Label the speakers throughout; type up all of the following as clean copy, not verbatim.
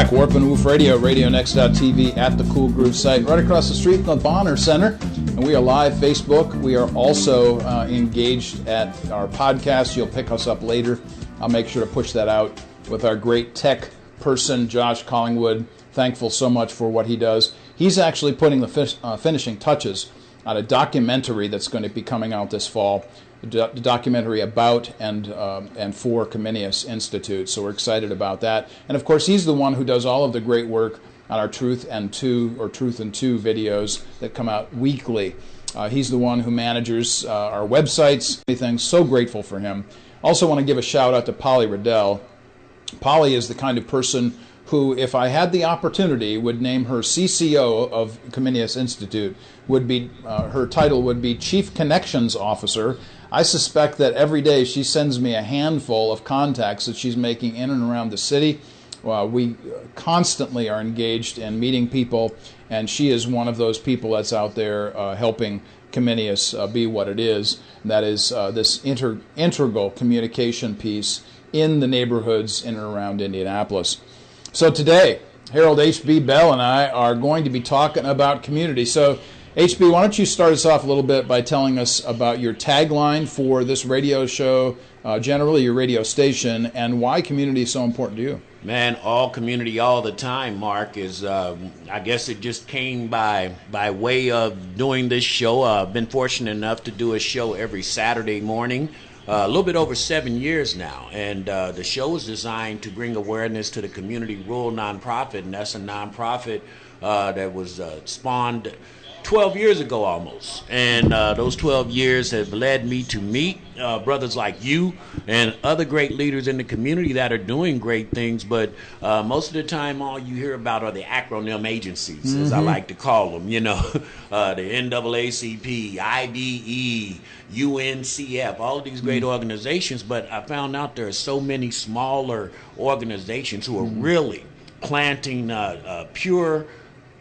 Speaker 1: back. Warp and Woof Radio, RadioNext.tv at the Cool Groove site, right across the street from the Bonner Center. And we are live Facebook. We are also engaged at our podcast. You'll pick us up later. I'll make sure to push that out with our great tech person, Josh Collingwood. Thankful so much for what he does. He's actually putting the finishing touches on a documentary that's going to be coming out this fall. A documentary about and for Comenius Institute. So we're excited about that. And of course, he's the one who does all of the great work on our Truth and Two videos that come out weekly. He's the one who manages our websites. Everything. So grateful for him. Also want to give a shout out to Polly Riddell. Polly is the kind of person who, if I had the opportunity, would name her CCO of Comenius Institute. Would be her title would be Chief Connections Officer. I suspect that every day she sends me a handful of contacts that she's making in and around the city. We constantly are engaged in meeting people, and she is one of those people that's out there helping Comenius be what it is. And that is this integral communication piece in the neighborhoods in and around Indianapolis. So today, Harold H.B. Bell and I are going to be talking about community. So HB, why don't you start us off a little bit by telling us about your tagline for this radio show, generally your radio station, and why community is so important to you.
Speaker 2: Man, all community all the time, Mark, is, I guess it just came by way of doing this show. I've been fortunate enough to do a show every Saturday morning, a little bit over 7 years now. And the show is designed to bring awareness to the community rural nonprofit, and that's a nonprofit that was spawned 12 years ago almost, and those 12 years have led me to meet brothers like you and other great leaders in the community that are doing great things, but most of the time all you hear about are the acronym agencies, as I like to call them, you know, the NAACP, IBE, UNCF, all of these great organizations, but I found out there are so many smaller organizations who are really planting pure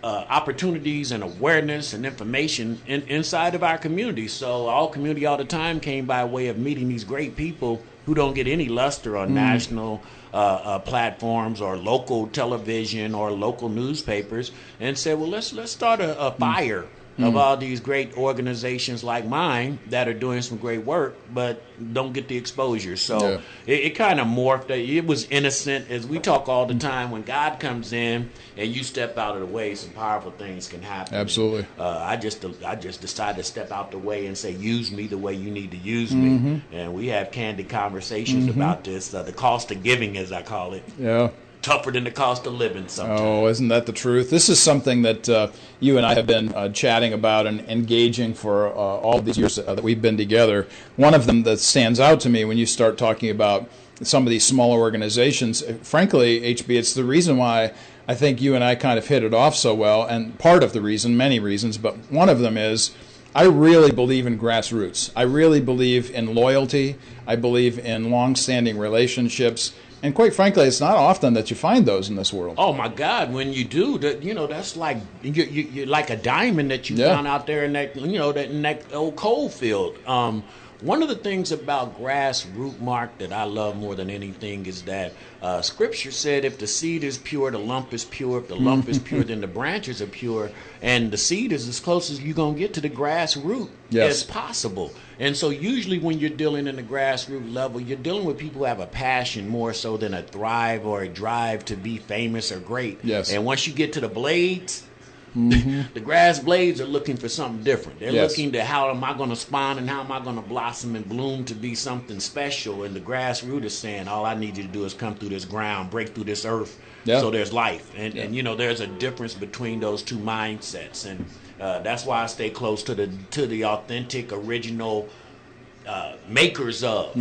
Speaker 2: opportunities and awareness and information inside of our community. So all community all the time came by way of meeting these great people who don't get any luster on national platforms or local television or local newspapers, and said, well, let's start a fire of all these great organizations like mine that are doing some great work but don't get the exposure. So it kind of morphed. It was innocent. As we talk all the time, when God comes in and you step out of the way, some powerful things can happen.
Speaker 1: Absolutely.
Speaker 2: I just decided to step out the way and say, use me the way you need to use me. And we have candid conversations about this, the cost of giving, as I call it.
Speaker 1: Yeah.
Speaker 2: Tougher than the cost of living sometimes.
Speaker 1: Oh, isn't that the truth? This is something that you and I have been chatting about and engaging for all these years that we've been together. One of them that stands out to me when you start talking about some of these smaller organizations, frankly, HB, it's the reason why I think you and I kind of hit it off so well, and part of the reason, many reasons, but one of them is I really believe in grassroots. I really believe in loyalty. I believe in long-standing relationships. And quite frankly, it's not often that you find those in this world.
Speaker 2: Oh my God! When you do, that's like you're like a diamond that you found out there in that in that old coal field. One of the things about grassroots, Mark, that I love more than anything is that Scripture said if the seed is pure, the lump is pure. If the lump is pure, then the branches are pure. And the seed is as close as you're going to get to the grassroots as possible. And so usually when you're dealing in the grassroots level, you're dealing with people who have a passion more so than a thrive or a drive to be famous or great.
Speaker 1: Yes.
Speaker 2: And once you get to the blades, the grass blades are looking for something different. They're looking to how am I going to spawn and how am I going to blossom and bloom to be something special. And the grassroots is saying all I need you to do is come through this ground, break through this earth, so there's life. And there's a difference between those two mindsets. And that's why I stay close to the authentic, original makers of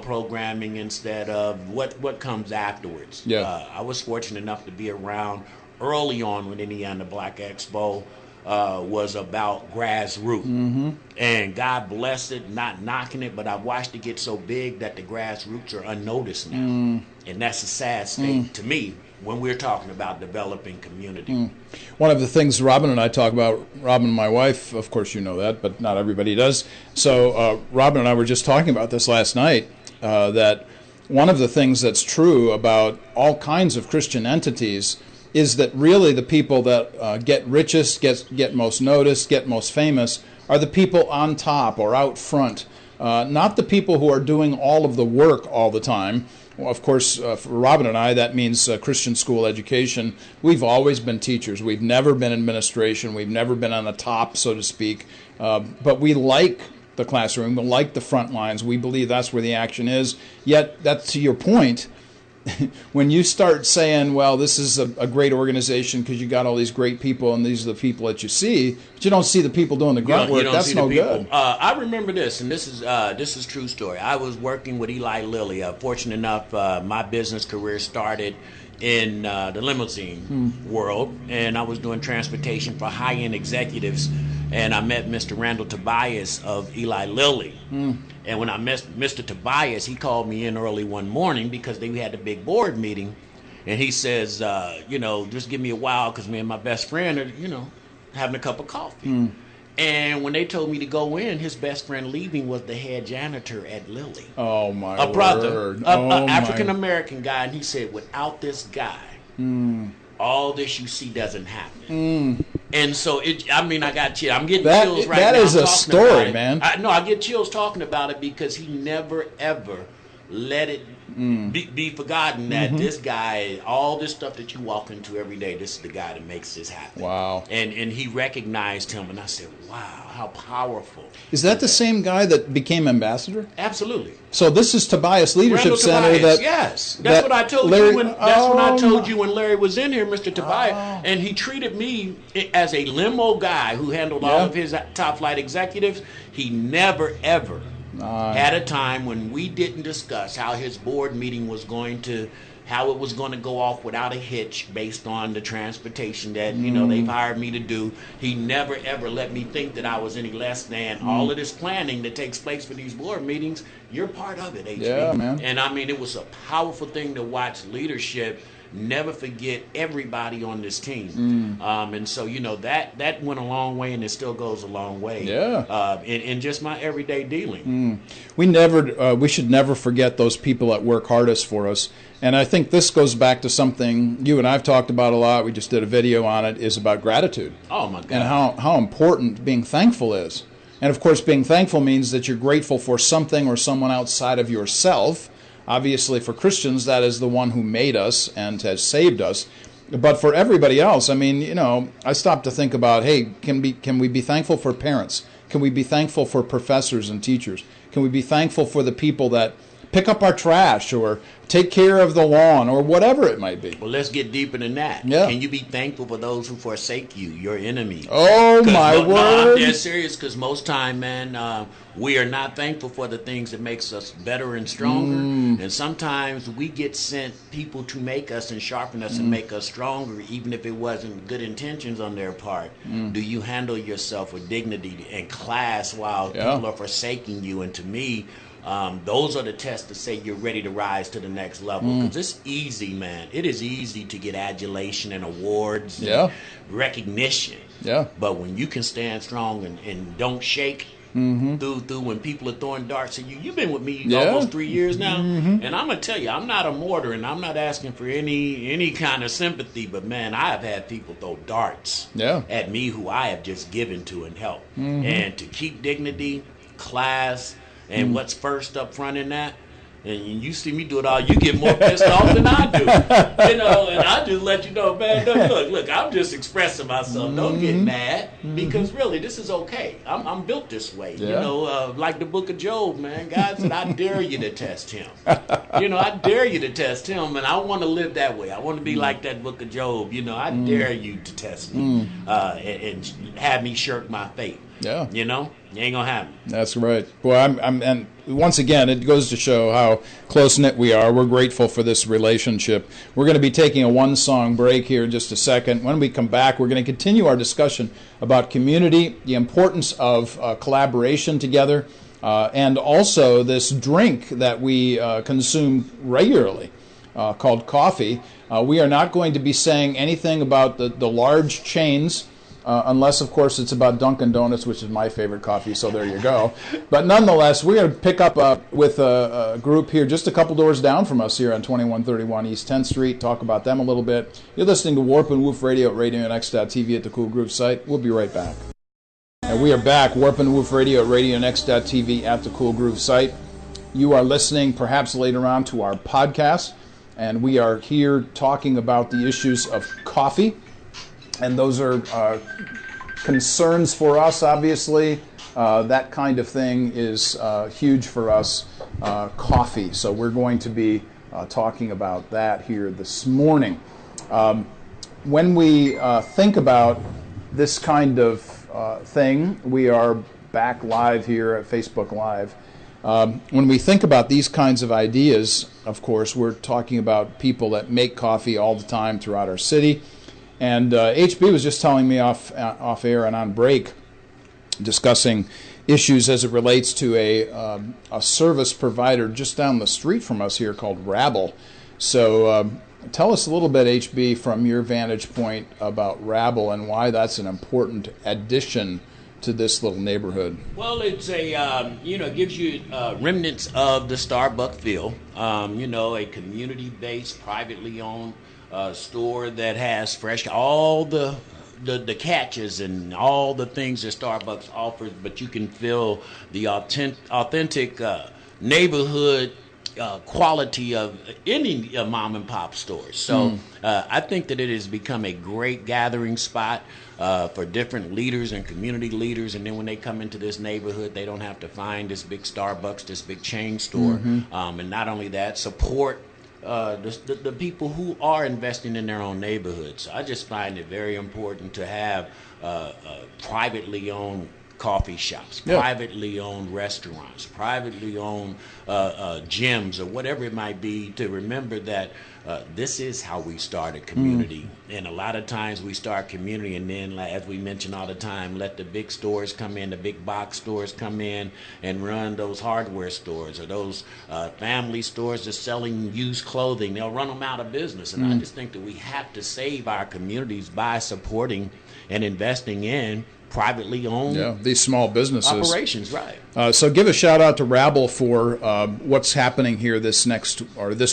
Speaker 2: programming instead of what comes afterwards. I was fortunate enough to be around early on when Indiana Black Expo was about grassroots. And God bless it, not knocking it, but I've watched it get so big that the grassroots are unnoticed now. And that's a sad state to me when we're talking about developing community.
Speaker 1: One of the things Robin and I talk about, Robin, my wife, of course you know that, but not everybody does. So Robin and I were just talking about this last night, that one of the things that's true about all kinds of Christian entities is that really the people that get richest, get most noticed, get most famous, are the people on top or out front, not the people who are doing all of the work all the time. Well, of course, for Robin and I, that means Christian school education. We've always been teachers. We've never been administration. We've never been on the top, so to speak. But we like the classroom. We like the front lines. We believe that's where the action is. Yet, that's to your point. When you start saying, well, this is a great organization because you got all these great people and these are the people that you see, but you don't see the people doing the grunt work, that's no good.
Speaker 2: I remember this, and this is true story. I was working with Eli Lilly. Fortunate enough, my business career started in the limousine world, and I was doing transportation for high-end executives, and I met Mr. Randall Tobias of Eli Lilly. And when I met Mr. Tobias, he called me in early one morning because they had a big board meeting. And he says, just give me a while because me and my best friend are, having a cup of coffee. And when they told me to go in, his best friend leaving was the head janitor at Lilly.
Speaker 1: Oh, my word.
Speaker 2: A brother, an African-American guy. And he said, without this guy, all this you see doesn't happen. And so, I got chills. I'm getting chills right now.
Speaker 1: That is a story, man.
Speaker 2: I get chills talking about it because he never, ever let it be forgotten that this guy, all this stuff that you walk into every day, this is the guy that makes this happen.
Speaker 1: Wow.
Speaker 2: And he recognized him, and I said, wow, how powerful.
Speaker 1: Is that the same guy that became ambassador?
Speaker 2: Absolutely.
Speaker 1: So this is Tobias Leadership
Speaker 2: Randall
Speaker 1: Center.
Speaker 2: Tobias, yes. That's what I told you when I told you when Larry was in here, Mr. Tobias. And he treated me as a limo guy who handled all of his top flight executives. He never, ever had a time when we didn't discuss how his board meeting was going to, how it was going to go off without a hitch based on the transportation that, they've hired me to do. He never, ever let me think that I was any less than all of this planning that takes place for these board meetings. You're part of it, HB.
Speaker 1: Yeah, man.
Speaker 2: And it was a powerful thing to watch leadership never forget everybody on this team. And so, that went a long way, and it still goes a long way.
Speaker 1: Yeah.
Speaker 2: In just my everyday dealing.
Speaker 1: We should never forget those people that work hardest for us. And I think this goes back to something you and I've talked about a lot. We just did a video on it, is about gratitude.
Speaker 2: Oh, my God.
Speaker 1: And how important being thankful is. And, of course, being thankful means that you're grateful for something or someone outside of yourself. Obviously, for Christians, that is the one who made us and has saved us. But for everybody else, I stopped to think about, hey, can we be thankful for parents? Can we be thankful for professors and teachers? Can we be thankful for the people that pick up our trash or take care of the lawn or whatever it might be?
Speaker 2: Well, let's get deeper than that.
Speaker 1: Yeah.
Speaker 2: Can you be thankful for those who forsake you, your enemy?
Speaker 1: Oh, my word.
Speaker 2: No, I'm dead serious because most time, man, we are not thankful for the things that makes us better and stronger. And sometimes we get sent people to make us and sharpen us and make us stronger, even if it wasn't good intentions on their part. Do you handle yourself with dignity and class while people are forsaking you? And to me, those are the tests to say you're ready to rise to the next level. Because it's easy, man. It is easy to get adulation and awards and recognition. Yeah. But when you can stand strong and don't shake through when people are throwing darts at you. You've been with me almost 3 years now. And I'm going to tell you, I'm not a martyr and I'm not asking for any kind of sympathy. But, man, I have had people throw darts at me who I have just given to and helped. And to keep dignity, class, and what's first up front in that, and you see me do it all, you get more pissed off than I do. And I just let you know, man, look, I'm just expressing myself. Don't get mad, because really, this is okay. I'm built this way. Like the book of Job, man. God said, I dare you to test him. I dare you to test him, and I want to live that way. I want to be like that book of Job. I dare you to test me and have me shirk my fate. Yeah. You ain't gonna happen.
Speaker 1: That's right. Well, and once again, it goes to show how close-knit we are. We're grateful for this relationship. We're going to be taking a one-song break here in just a second. When we come back, we're going to continue our discussion about community, the importance of collaboration together, and also this drink that we consume regularly called coffee. We are not going to be saying anything about the large chains unless, of course, it's about Dunkin' Donuts, which is my favorite coffee, so there you go. But nonetheless, we're going to pick up with a group here just a couple doors down from us here on 2131 East 10th Street, talk about them a little bit. You're listening to Warp and Woof Radio at RadioNext.tv at the Cool Groove site. We'll be right back. And we are back, Warp and Woof Radio at RadioNext.tv at the Cool Groove site. You are listening perhaps later on to our podcast, and we are here talking about the issues of coffee. And those are concerns for us, obviously. That kind of thing is huge for us, coffee. So we're going to be talking about that here this morning. When we think about this kind of thing, we are back live here at Facebook Live. When we think about these kinds of ideas, of course, we're talking about people that make coffee all the time throughout our city. And HB was just telling me off air and on break, discussing issues as it relates to a service provider just down the street from us here called Rabble. So tell us a little bit, HB, from your vantage point about Rabble and why that's an important addition to this little neighborhood.
Speaker 2: Well, it's it gives you remnants of the Starbucks feel. A community-based, privately owned store that has fresh, all the catches and all the things that Starbucks offers, but you can feel the authentic neighborhood quality of any mom and pop stores. So I think that it has become a great gathering spot for different leaders and community leaders, and then when they come into this neighborhood, they don't have to find this big Starbucks, this big chain store. And not only that, support the people who are investing in their own neighborhoods. So I just find it very important to have privately owned coffee shops, privately owned restaurants, privately owned gyms, or whatever it might be, to remember that this is how we start a community. And a lot of times we start community, and then, as we mention all the time, let the big stores come in, the big box stores come in and run those hardware stores or those family stores that's selling used clothing. They'll run them out of business. And I just think that we have to save our communities by supporting and investing in privately owned
Speaker 1: these small businesses.
Speaker 2: Operations, right.
Speaker 1: So give a shout out to Rabble for what's happening here this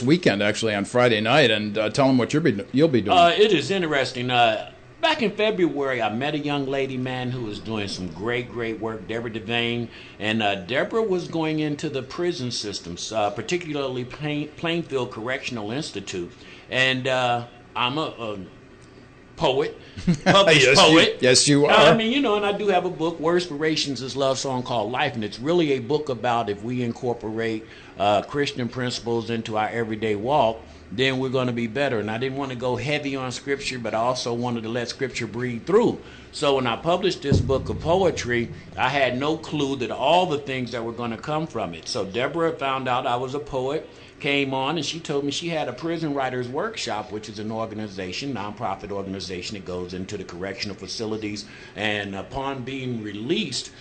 Speaker 1: weekend, actually, on Friday night, and tell them what you'll be doing.
Speaker 2: It is interesting. Back in February, I met a young lady, man, who was doing some great work, Deborah Devane, and Deborah was going into the prison systems, particularly Plainfield Correctional Institute, and I'm a poet, published poet.
Speaker 1: Yes, you are.
Speaker 2: And I do have a book, Worspirations is Love Song, called Life, and it's really a book about if we incorporate Christian principles into our everyday walk, then we're going to be better. And I didn't want to go heavy on Scripture, but I also wanted to let Scripture breathe through. So when I published this book of poetry, I had no clue that all the things that were going to come from it. So Deborah found out I was a poet, came on, and she told me she had a prison writers workshop, which is an organization, nonprofit organization that goes into the correctional facilities. And upon being released,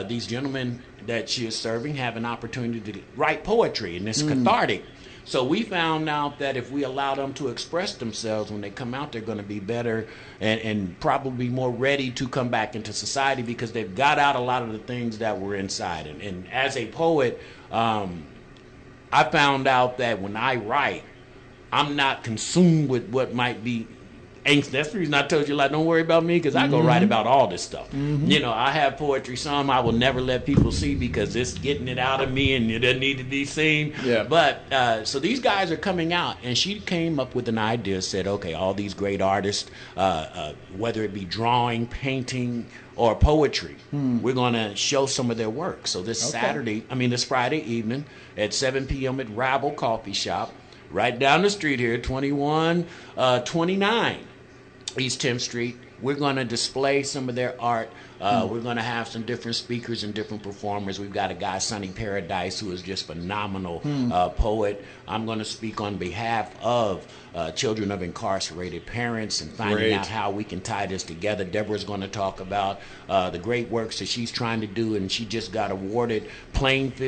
Speaker 2: these gentlemen that she is serving have an opportunity to write poetry, and it's cathartic. So we found out that if we allow them to express themselves when they come out, they're going to be better and probably more ready to come back into society because they've got out a lot of the things that were inside. And as a poet, I found out that when I write, I'm not consumed with what might be angst. That's the reason I told you, don't worry about me, because I go write about all this stuff. I have poetry, some I will never let people see because it's getting it out of me and it doesn't need to be seen. But so these guys are coming out, and she came up with an idea, said, okay, all these great artists, whether it be drawing, painting, or poetry, we're going to show some of their work. So this Friday evening at 7 p.m. at Rabble Coffee Shop, right down the street here, 2129 East 10th Street. We're going to display some of their art. We're going to have some different speakers and different performers. We've got a guy, Sonny Paradise, who is just phenomenal poet. I'm going to speak on behalf of children of incarcerated parents and finding out how we can tie this together. Deborah's going to talk about the great works that she's trying to do, and she just got awarded Pendleton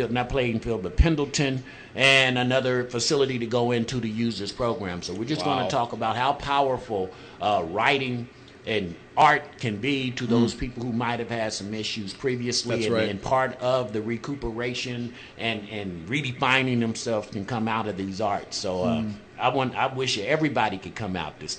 Speaker 2: and another facility to go into to use this program. So we're just going to talk about how powerful writing and art can be to those people who might have had some issues previously.
Speaker 1: That's
Speaker 2: and,
Speaker 1: right.
Speaker 2: and part of the recuperation and redefining themselves can come out of these arts. So I wish everybody could come out this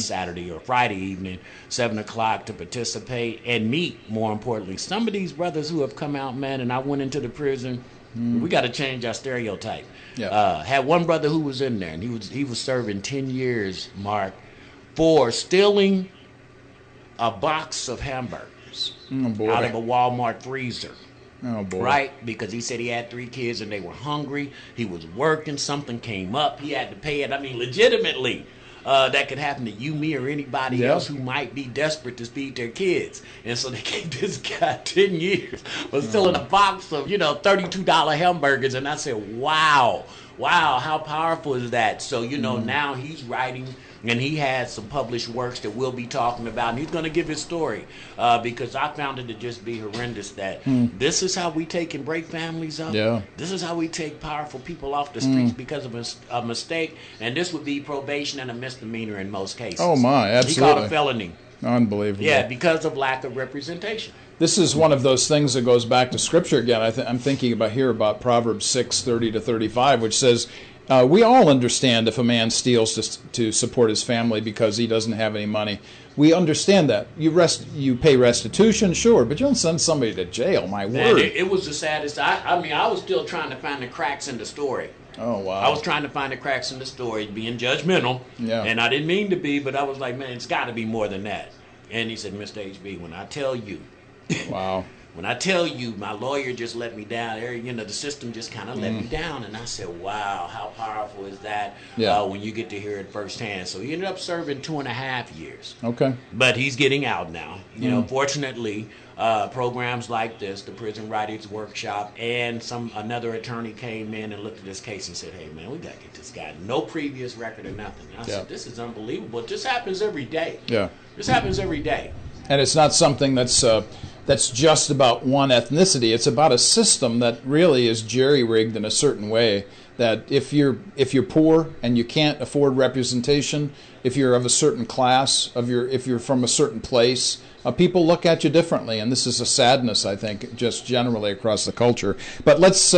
Speaker 2: Saturday or Friday evening, 7 o'clock, to participate and meet, more importantly, some of these brothers who have come out, man. And I went into the prison. We got to change our stereotype.
Speaker 1: Yeah.
Speaker 2: Had one brother who was in there, and he was serving 10 years, Mark, for stealing a box of hamburgers out of a Walmart freezer.
Speaker 1: Oh, boy.
Speaker 2: Right? Because he said he had 3 kids and they were hungry. He was working. Something came up. He had to pay it. I mean, legitimately. That could happen to you, me, or anybody else who might be desperate to feed their kids. And so they gave this guy 10 years for stealing a box of, $32 hamburgers. And I said, wow, how powerful is that? So, now he's writing, and he has some published works that we'll be talking about. And he's going to give his story because I found it to just be horrendous that this is how we take and break families up.
Speaker 1: Yeah.
Speaker 2: This is how we take powerful people off the streets because of a mistake. And this would be probation and a misdemeanor in most cases.
Speaker 1: Oh, my, absolutely.
Speaker 2: He called a felony.
Speaker 1: Unbelievable.
Speaker 2: Yeah, because of lack of representation.
Speaker 1: This is one of those things that goes back to Scripture again. I'm thinking about Proverbs 6:30-35, which says, we all understand if a man steals to support his family because he doesn't have any money. We understand that. You pay restitution, sure, but you don't send somebody to jail, my word.
Speaker 2: It was the saddest. I was still trying to find the cracks in the story.
Speaker 1: Oh, wow.
Speaker 2: I was trying to find the cracks in the story, being judgmental.
Speaker 1: Yeah.
Speaker 2: And I didn't mean to be, but I was like, man, it's got to be more than that. And he said, Mr. HB, when I tell you,
Speaker 1: Wow.
Speaker 2: when I tell you my lawyer just let me down, the system just kind of let me down. And I said, wow, how powerful is that when you get to hear it firsthand. So he ended up serving 2.5 years.
Speaker 1: Okay.
Speaker 2: But he's getting out now. Fortunately, programs like this, the Prison Writers Workshop, and another attorney came in and looked at this case and said, hey, man, we got to get this guy. No previous record or nothing. And I said, this is unbelievable. This happens every day.
Speaker 1: Yeah.
Speaker 2: This happens every day.
Speaker 1: And it's not something that's just about one ethnicity. It's about a system that really is jerry-rigged in a certain way. That if you're poor and you can't afford representation, if you're of a certain class, if you're from a certain place, people look at you differently. And this is a sadness, I think, just generally across the culture. But let's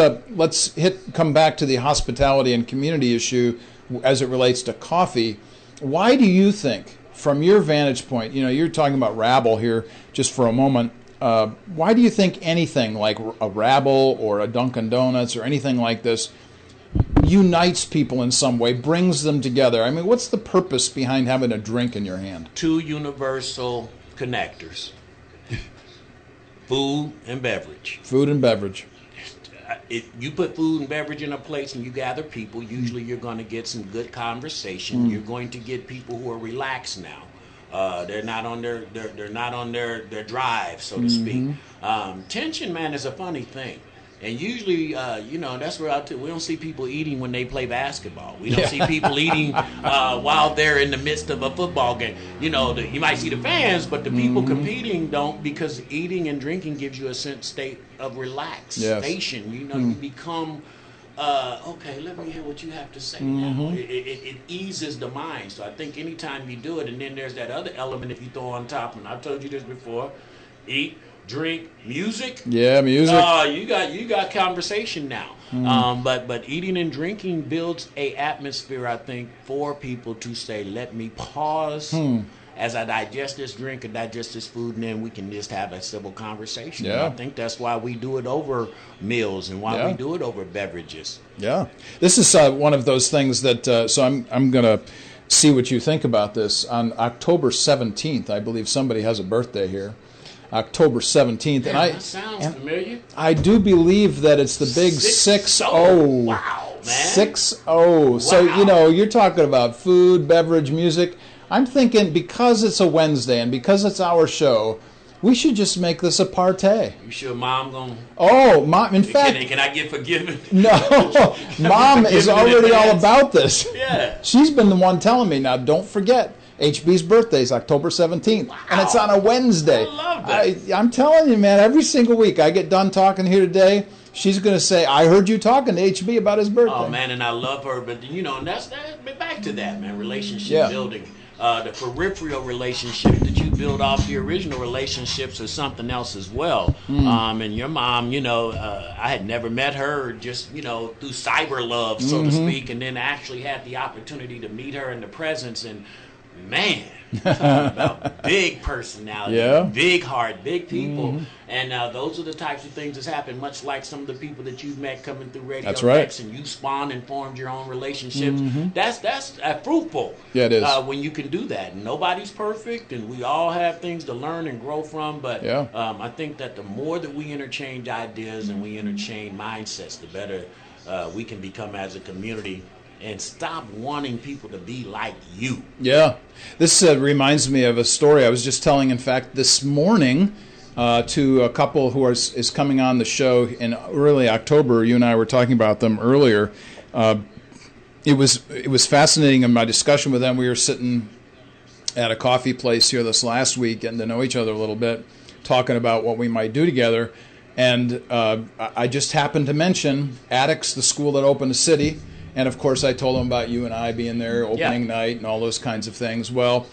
Speaker 1: come back to the hospitality and community issue as it relates to coffee. Why do you think, from your vantage point, you're talking about Rabble here just for a moment. Why do you think anything like a Rabble or a Dunkin' Donuts or anything like this unites people in some way, brings them together? I mean, what's the purpose behind having a drink in your hand?
Speaker 2: 2 universal connectors. Food and beverage.
Speaker 1: Food and beverage.
Speaker 2: You put food and beverage in a place and you gather people, usually you're going to get some good conversation. You're going to get people who are relaxed now. They're not on their drive, so to speak. Tension, man, is a funny thing. And usually, that's where we don't see people eating when they play basketball. We don't see people eating while they're in the midst of a football game. You might see the fans, but the people competing don't, because eating and drinking gives you a state of relaxation.
Speaker 1: Yes.
Speaker 2: You become, okay, let me hear what you have to say now. It eases the mind. So I think anytime you do it, and then there's that other element if you throw on top, and I've told you this before, eat, drink, music.
Speaker 1: Yeah, music.
Speaker 2: You got conversation now. But eating and drinking builds a atmosphere, I think, for people to say, let me pause as I digest this drink and digest this food, and then we can just have a civil conversation.
Speaker 1: Yeah.
Speaker 2: And I think that's why we do it over meals and why we do it over beverages.
Speaker 1: Yeah. This is one of those things that, so I'm going to see what you think about this. On October 17th, I believe somebody has a birthday here. October 17th.
Speaker 2: That sounds familiar.
Speaker 1: I do believe that it's the big 6-0.
Speaker 2: Wow, man.
Speaker 1: 6-0.
Speaker 2: Wow.
Speaker 1: So, you're talking about food, beverage, music. I'm thinking because it's a Wednesday and because it's our show, we should just make this a party.
Speaker 2: You sure Mom gonna...
Speaker 1: Oh, Mom, in fact...
Speaker 2: Can I get forgiven?
Speaker 1: No, Mom is already all about this.
Speaker 2: Yeah.
Speaker 1: She's been the one telling me, now don't forget, HB's birthday is October 17th, and it's on a Wednesday.
Speaker 2: I love that.
Speaker 1: I'm telling you, man, every single week I get done talking here today, she's going to say, I heard you talking to HB about his birthday.
Speaker 2: Oh, man, and I love her, but, and that's back to that, man, relationship building. the peripheral relationships that you build off the original relationships are something else as well. And your mom, I had never met her, just through cyber love, so to speak, and then actually had the opportunity to meet her in the presence, and man, talking about big personality, big heart, big people, and those are the types of things that's happened. Much like some of the people that you've met coming through Radio X, and you spawned and formed your own relationships. That's fruitful.
Speaker 1: Yeah, it is.
Speaker 2: When you can do that. Nobody's perfect, and we all have things to learn and grow from. But I think that the more that we interchange ideas and we interchange mindsets, the better we can become as a community. And stop wanting people to be like you. Yeah.
Speaker 1: This reminds me of a story I was just telling, in fact, this morning to a couple who is coming on the show in early October. You and I were talking about them earlier. It was fascinating in my discussion with them. We were sitting at a coffee place here this last week, getting to know each other a little bit, talking about what we might do together. And I just happened to mention Attucks, the school that opened the city. And, of course, I told them about you and I being there, opening night, and all those kinds of things. Well,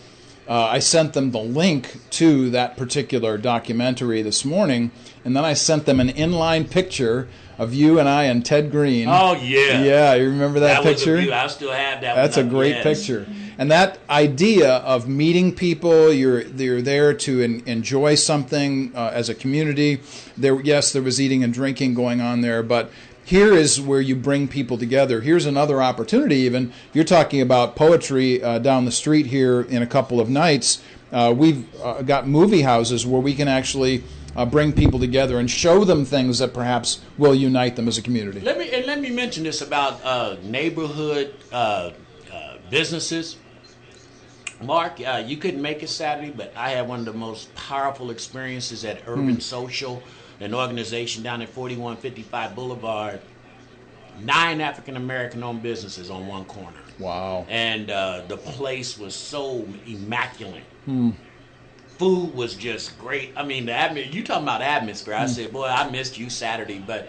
Speaker 1: I sent them the link to that particular documentary this morning, and then I sent them an inline picture of you and I and Ted Green.
Speaker 2: Oh, yeah.
Speaker 1: Yeah, you remember that picture?
Speaker 2: I still have that.
Speaker 1: That's a great picture. And that idea of meeting people, you're there to enjoy something as a community. There was eating and drinking going on there, but here is where you bring people together. Here's another opportunity even. You're talking about poetry down the street here in a couple of nights. We've got movie houses where we can actually bring people together and show them things that perhaps will unite them as a community.
Speaker 2: Let me mention this about neighborhood businesses. Mark, you couldn't make it Saturday, but I had one of the most powerful experiences at Urban Social, an organization down at 4155 Boulevard. 9 African-American owned businesses on one corner.
Speaker 1: Wow.
Speaker 2: And the place was so immaculate. Food was just great. I mean, you talking about atmosphere. I said, boy, I missed you Saturday. But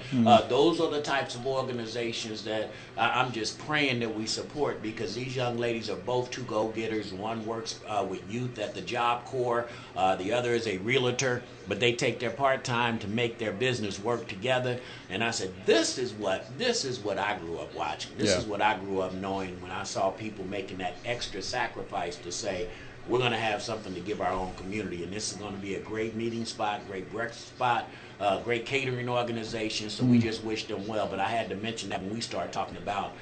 Speaker 2: those are the types of organizations that I'm just praying that we support, because these young ladies are both two go-getters. One works with youth at the Job Corps. The other is a realtor. But they take their part-time to make their business work together. And I said, this is what I grew up watching. This is what I grew up knowing when I saw people making that extra sacrifice to say, we're going to have something to give our own community, and this is going to be a great meeting spot, great breakfast spot, great catering organization, so we just wish them well. But I had to mention that when we start talking about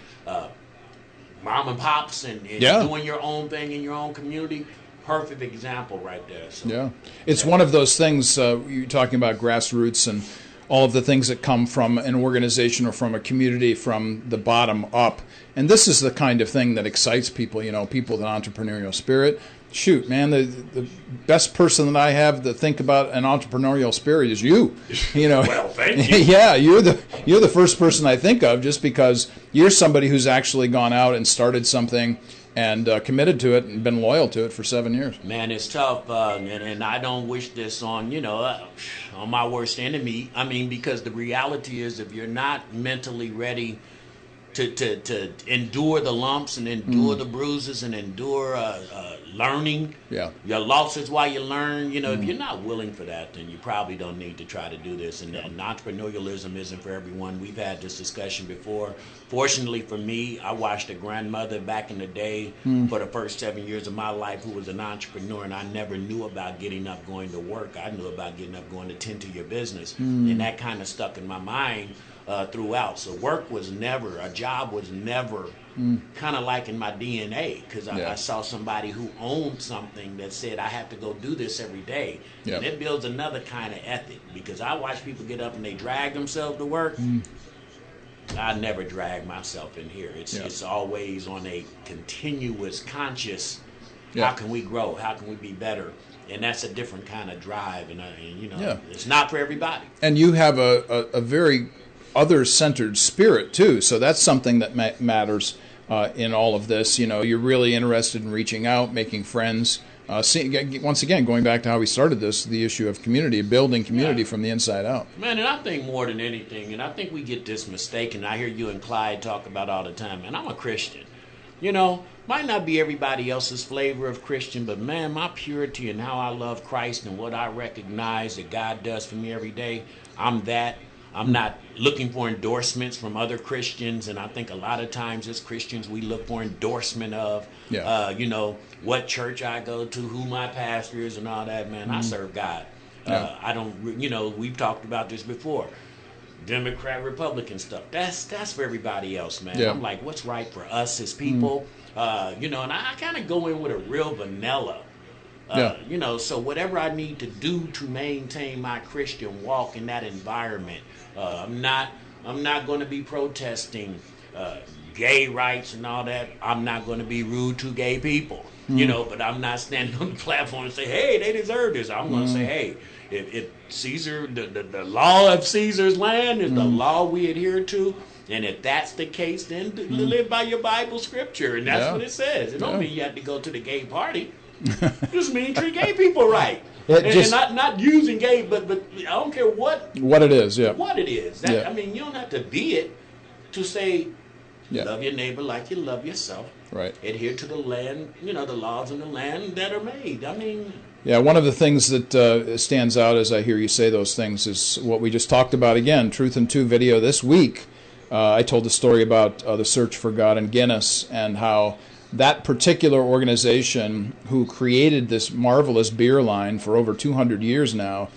Speaker 2: mom and pops and doing your own thing in your own community, perfect example right there. So,
Speaker 1: it's one of those things, you're talking about grassroots and all of the things that come from an organization or from a community from the bottom up. And this is the kind of thing that excites people, people with an entrepreneurial spirit. Shoot, man, the best person that I have to think about an entrepreneurial spirit is you.
Speaker 2: Well, thank you.
Speaker 1: Yeah, you're the first person I think of, just because you're somebody who's actually gone out and started something and committed to it and been loyal to it for 7 years.
Speaker 2: Man, it's tough, and I don't wish this on on my worst enemy. I mean, because the reality is, if you're not mentally ready to endure the lumps and endure the bruises and endure learning, your losses while you learn, if you're not willing for that, then you probably don't need to try to do this. And entrepreneurialism isn't for everyone. We've had this discussion before. Fortunately for me, I watched a grandmother back in the day for the first 7 years of my life who was an entrepreneur, and I never knew about getting up, going to work. I knew about getting up, going to tend to your business, and that kind of stuck in my mind throughout. So a job was never kind of like in my DNA, because I saw somebody who owned something that said, I have to go do this every day. And it builds another kind of ethic, because I watch people get up and they drag themselves to work. I never drag myself in here. It's always on a continuous conscious, how can we grow? How can we be better? And that's a different kind of drive, and it's not for everybody.
Speaker 1: And you have a very other-centered spirit too, so that's something that matters in all of this. You're really interested in reaching out, making friends. Once again, going back to how we started this, the issue of community, building community from the inside out.
Speaker 2: Man, and I think more than anything, and I think we get this mistaken. I hear you and Clyde talk about all the time, and I'm a Christian. might not be everybody else's flavor of Christian, but man, my purity and how I love Christ and what I recognize that God does for me every day, I'm that. I'm not looking for endorsements from other Christians, and I think a lot of times as Christians we look for endorsement of, what church I go to, who my pastor is, and all that. Man, I serve God. I don't, we've talked about this before. Democrat, Republican stuff. That's for everybody else, man. I'm like, what's right for us as people? And I kind of go in with a real vanilla. So whatever I need to do to maintain my Christian walk in that environment, I'm not going to be protesting gay rights and all that. I'm not going to be rude to gay people, but I'm not standing on the platform and say, hey, they deserve this. I'm going to say, hey, if Caesar, the law of Caesar's land is the law we adhere to, and if that's the case, then live by your Bible scripture, and that's what it says. It don't mean you have to go to the gay party. Just mean treat gay people right. And not using gay, but I don't care what
Speaker 1: it is. Yeah.
Speaker 2: What it is. I mean, you don't have to be it to say love your neighbor like you love yourself.
Speaker 1: Right.
Speaker 2: Adhere to the land, the laws in the land that are made. I mean.
Speaker 1: Yeah, one of the things that stands out as I hear you say those things is what we just talked about again, Truth in 2 video this week. I told the story about the Search for God in Guinness and how that particular organization who created this marvelous beer line for over 200 years now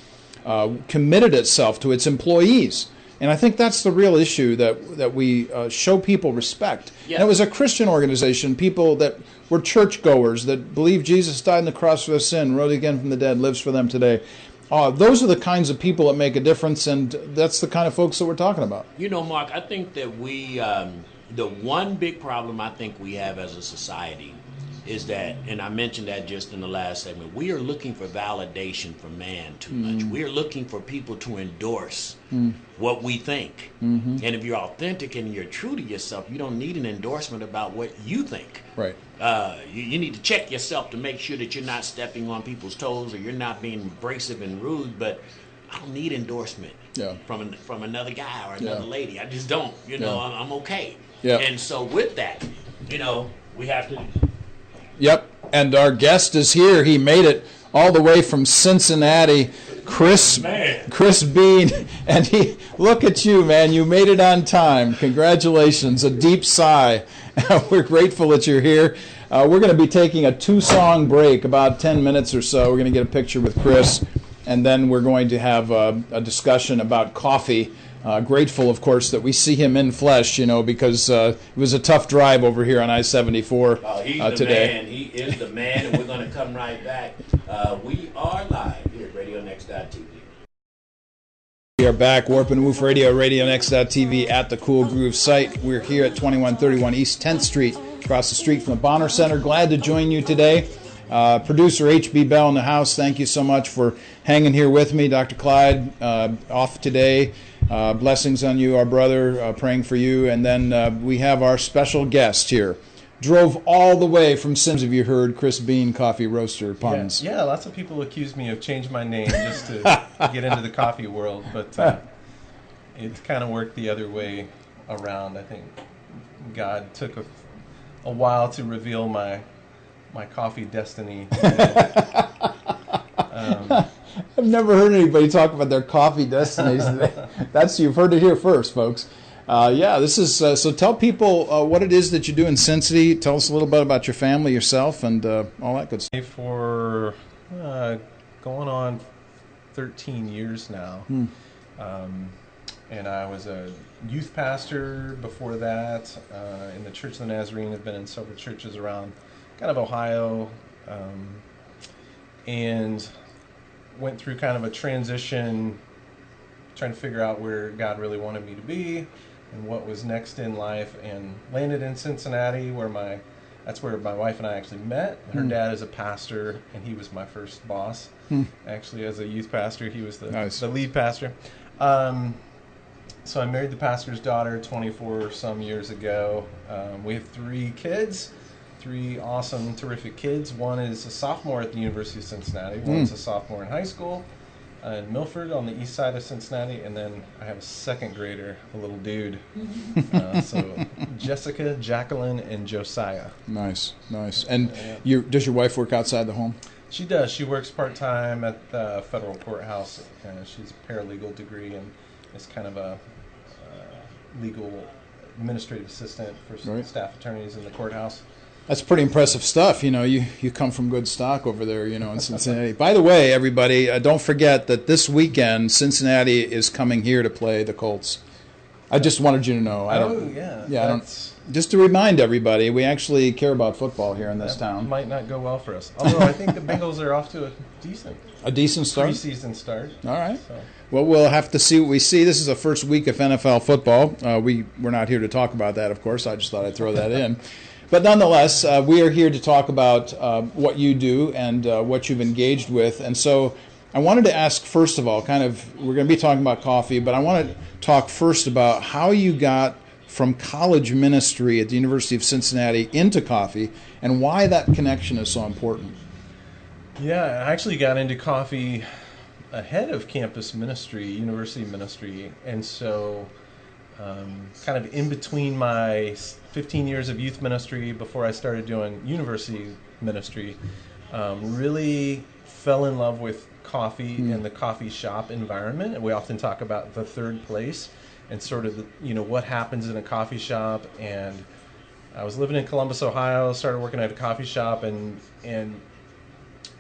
Speaker 1: committed itself to its employees. And I think that's the real issue, that we show people respect. Yeah. And it was a Christian organization, people that were churchgoers, that believed Jesus died on the cross for their sin, rose again from the dead, lives for them today. Those are the kinds of people that make a difference, and that's the kind of folks that we're talking about.
Speaker 2: Mark, I think that we, the one big problem I think we have as a society is that, and I mentioned that just in the last segment, we are looking for validation from man too much. We are looking for people to endorse what we think. And if you're authentic and you're true to yourself, you don't need an endorsement about what you think.
Speaker 1: Right.
Speaker 2: You need to check yourself to make sure that you're not stepping on people's toes or you're not being abrasive and rude, but I don't need endorsement from another guy or another lady. I just don't. I'm okay. Yeah. And so with that, we have to...
Speaker 1: Yep, and our guest is here. He made it all the way from Cincinnati, Chris Bean, and look at you, man. You made it on time. Congratulations. A deep sigh. We're grateful that you're here. We're going to be taking a 2-song break, about 10 minutes or so. We're going to get a picture with Chris, and then we're going to have a discussion about coffee. Grateful, of course, that we see him in flesh, because it was a tough drive over here on I-74
Speaker 2: he's
Speaker 1: today.
Speaker 2: Man. He is the man, and we're going to come right back. We are live here at RadioNext.tv.
Speaker 1: We are back, Warp and Woof Radio, RadioNext.tv at the Cool Groove site. We're here at 2131 East 10th Street, across the street from the Bonner Center. Glad to join you today. Producer H.B. Bell in the house, thank you so much for hanging here with me. Dr. Clyde, off today. Blessings on you, our brother, praying for you. And then we have our special guest here. Drove all the way from Sims, have you heard, Chris Bean, coffee roaster puns.
Speaker 3: Yeah, lots of people accuse me of changing my name just to get into the coffee world, but it kind of worked the other way around. I think God took a while to reveal my coffee destiny.
Speaker 1: I've never heard anybody talk about their coffee destinies. You've heard it here first, folks. This is so. Tell people what it is that you do in Cincinnati. Tell us a little bit about your family, yourself, and all that good stuff.
Speaker 3: For going on 13 years now, and I was a youth pastor before that in the Church of the Nazarene. I've been in several churches around kind of Ohio, and went through kind of a transition, trying to figure out where God really wanted me to be and what was next in life, and landed in Cincinnati, that's where my wife and I actually met. Her dad is a pastor, and he was my first boss. Actually, as a youth pastor, he was the lead pastor. So I married the pastor's daughter 24 some years ago. We have 3 kids. 3 awesome, terrific kids. One is a sophomore at the University of Cincinnati. One's a sophomore in high school. in Milford on the east side of Cincinnati, and then I have a second grader, a little dude. So Jessica, Jacqueline, and Josiah.
Speaker 1: Nice. And does your wife work outside the home?
Speaker 3: She does. She works part-time at the federal courthouse. She's a paralegal degree and is kind of a legal administrative assistant for staff attorneys in the courthouse.
Speaker 1: That's pretty impressive stuff. You come from good stock over there, in Cincinnati. By the way, everybody, don't forget that this weekend Cincinnati is coming here to play the Colts. I just wanted you to know. Just to remind everybody, we actually care about football here in this town.
Speaker 3: Might not go well for us. Although I think the Bengals are off to a decent
Speaker 1: start.
Speaker 3: Preseason start.
Speaker 1: All right. So. Well, we'll have to see what we see. This is the first week of NFL football. We're not here to talk about that, of course. I just thought I'd throw that in. But nonetheless, we are here to talk about what you do and what you've engaged with. And so I wanted to ask, first of all, we're going to be talking about coffee, but I want to talk first about how you got from college ministry at the University of Cincinnati into coffee and why that connection is so important.
Speaker 3: Yeah, I actually got into coffee ahead of campus ministry, university ministry. And so kind of in between my 15 years of youth ministry before I started doing university ministry, really fell in love with coffee and the coffee shop environment. And we often talk about the third place and sort of what happens in a coffee shop. And I was living in Columbus, Ohio, started working at a coffee shop, and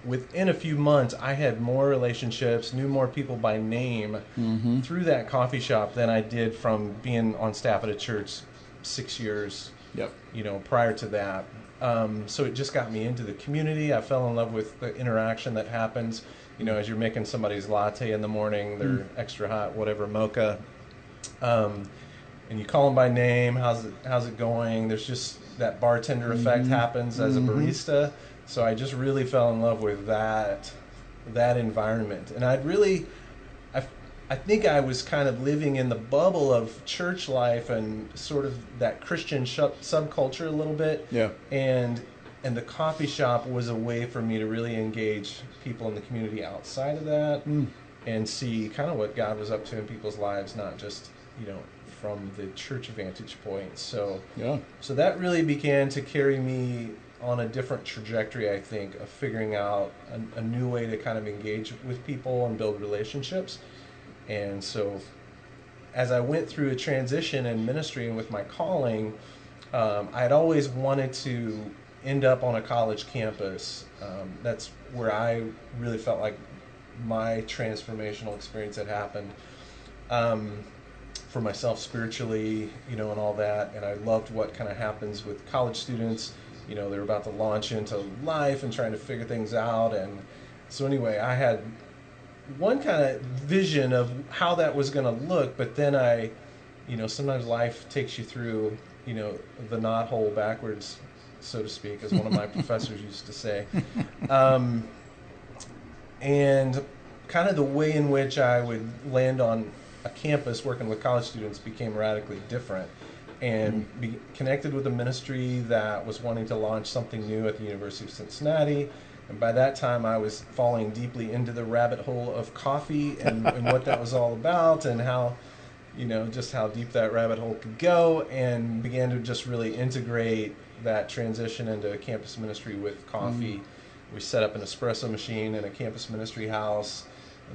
Speaker 3: within a few months I had more relationships, knew more people by name through that coffee shop than I did from being on staff at a church 6 years prior to that. So it just got me into the community. I fell in love with the interaction that happens, as you're making somebody's latte in the morning, their extra hot, whatever, mocha. And you call them by name. How's it going? There's just that bartender effect happens as a barista. So I just really fell in love with that environment. And I think I was kind of living in the bubble of church life and sort of that Christian subculture a little bit.
Speaker 1: Yeah.
Speaker 3: And the coffee shop was a way for me to really engage people in the community outside of that and see kind of what God was up to in people's lives, not just from the church vantage point. So that really began to carry me on a different trajectory, I think, of figuring out a new way to kind of engage with people and build relationships. And so as I went through a transition in ministry and with my calling, I'd always wanted to end up on a college campus. That's where I really felt like my transformational experience had happened. For myself spiritually, and all that. And I loved what kind of happens with college students. They're about to launch into life and trying to figure things out. And so anyway, I had one kind of vision of how that was going to look, but then sometimes life takes you through, the knothole backwards, so to speak, as one of my professors used to say. And kind of the way in which I would land on a campus working with college students became radically different, and be connected with a ministry that was wanting to launch something new at the University of Cincinnati. And by that time I was falling deeply into the rabbit hole of coffee and what that was all about, and how just how deep that rabbit hole could go, and began to just really integrate that transition into campus ministry with coffee. We set up an espresso machine in a campus ministry house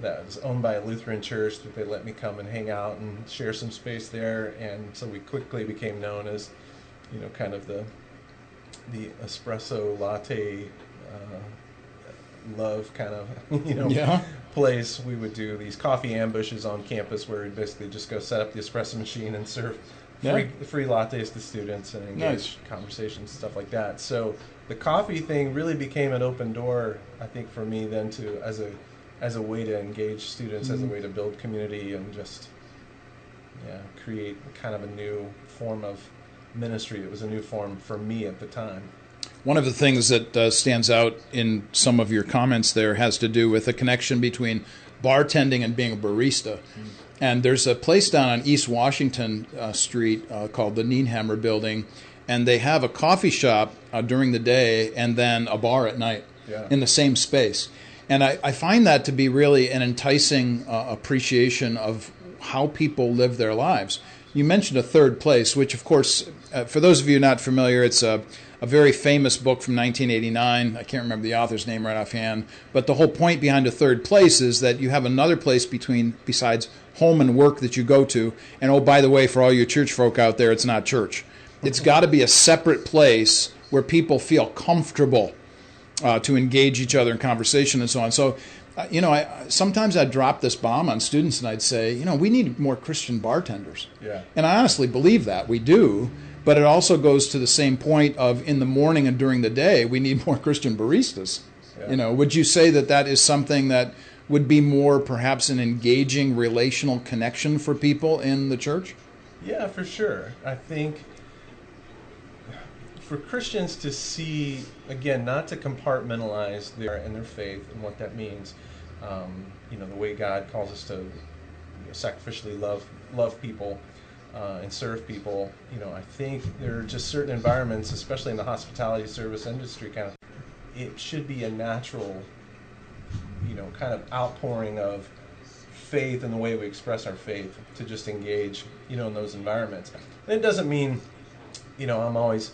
Speaker 3: that was owned by a Lutheran church that they let me come and hang out and share some space there. And so we quickly became known as, kind of the espresso latte love kind of, place. We would do these coffee ambushes on campus where we'd basically just go set up the espresso machine and serve free lattes to students and engage conversations, stuff like that. So the coffee thing really became an open door, I think, for me then to as a way to engage students, as a way to build community, and just create kind of a new form of ministry. It was a new form for me at the time.
Speaker 1: One of the things that stands out in some of your comments there has to do with the connection between bartending and being a barista. And there's a place down on East Washington Street called the Nienhammer Building, and they have a coffee shop during the day and then a bar at night in the same space. And I find that to be really an enticing appreciation of how people live their lives. You mentioned A Third Place, which, of course, for those of you not familiar, it's a very famous book from 1989. I can't remember the author's name right offhand. But the whole point behind A Third Place is that you have another place besides home and work that you go to. And, oh, by the way, for all you church folk out there, it's not church. It's got to be a separate place where people feel comfortable to engage each other in conversation and so on. So, sometimes I'd drop this bomb on students and I'd say, we need more Christian bartenders.
Speaker 3: Yeah.
Speaker 1: And I honestly believe that. We do. But it also goes to the same point of in the morning and during the day, we need more Christian baristas. Yeah. Would you say that is something that would be more perhaps an engaging relational connection for people in the church?
Speaker 3: Yeah, for sure. I think for Christians to see, again, not to compartmentalize their faith and what that means, the way God calls us to sacrificially love people and serve people. I think there are just certain environments, especially in the hospitality service industry, it should be a natural, kind of outpouring of faith and the way we express our faith to just engage, in those environments. And it doesn't mean, I'm always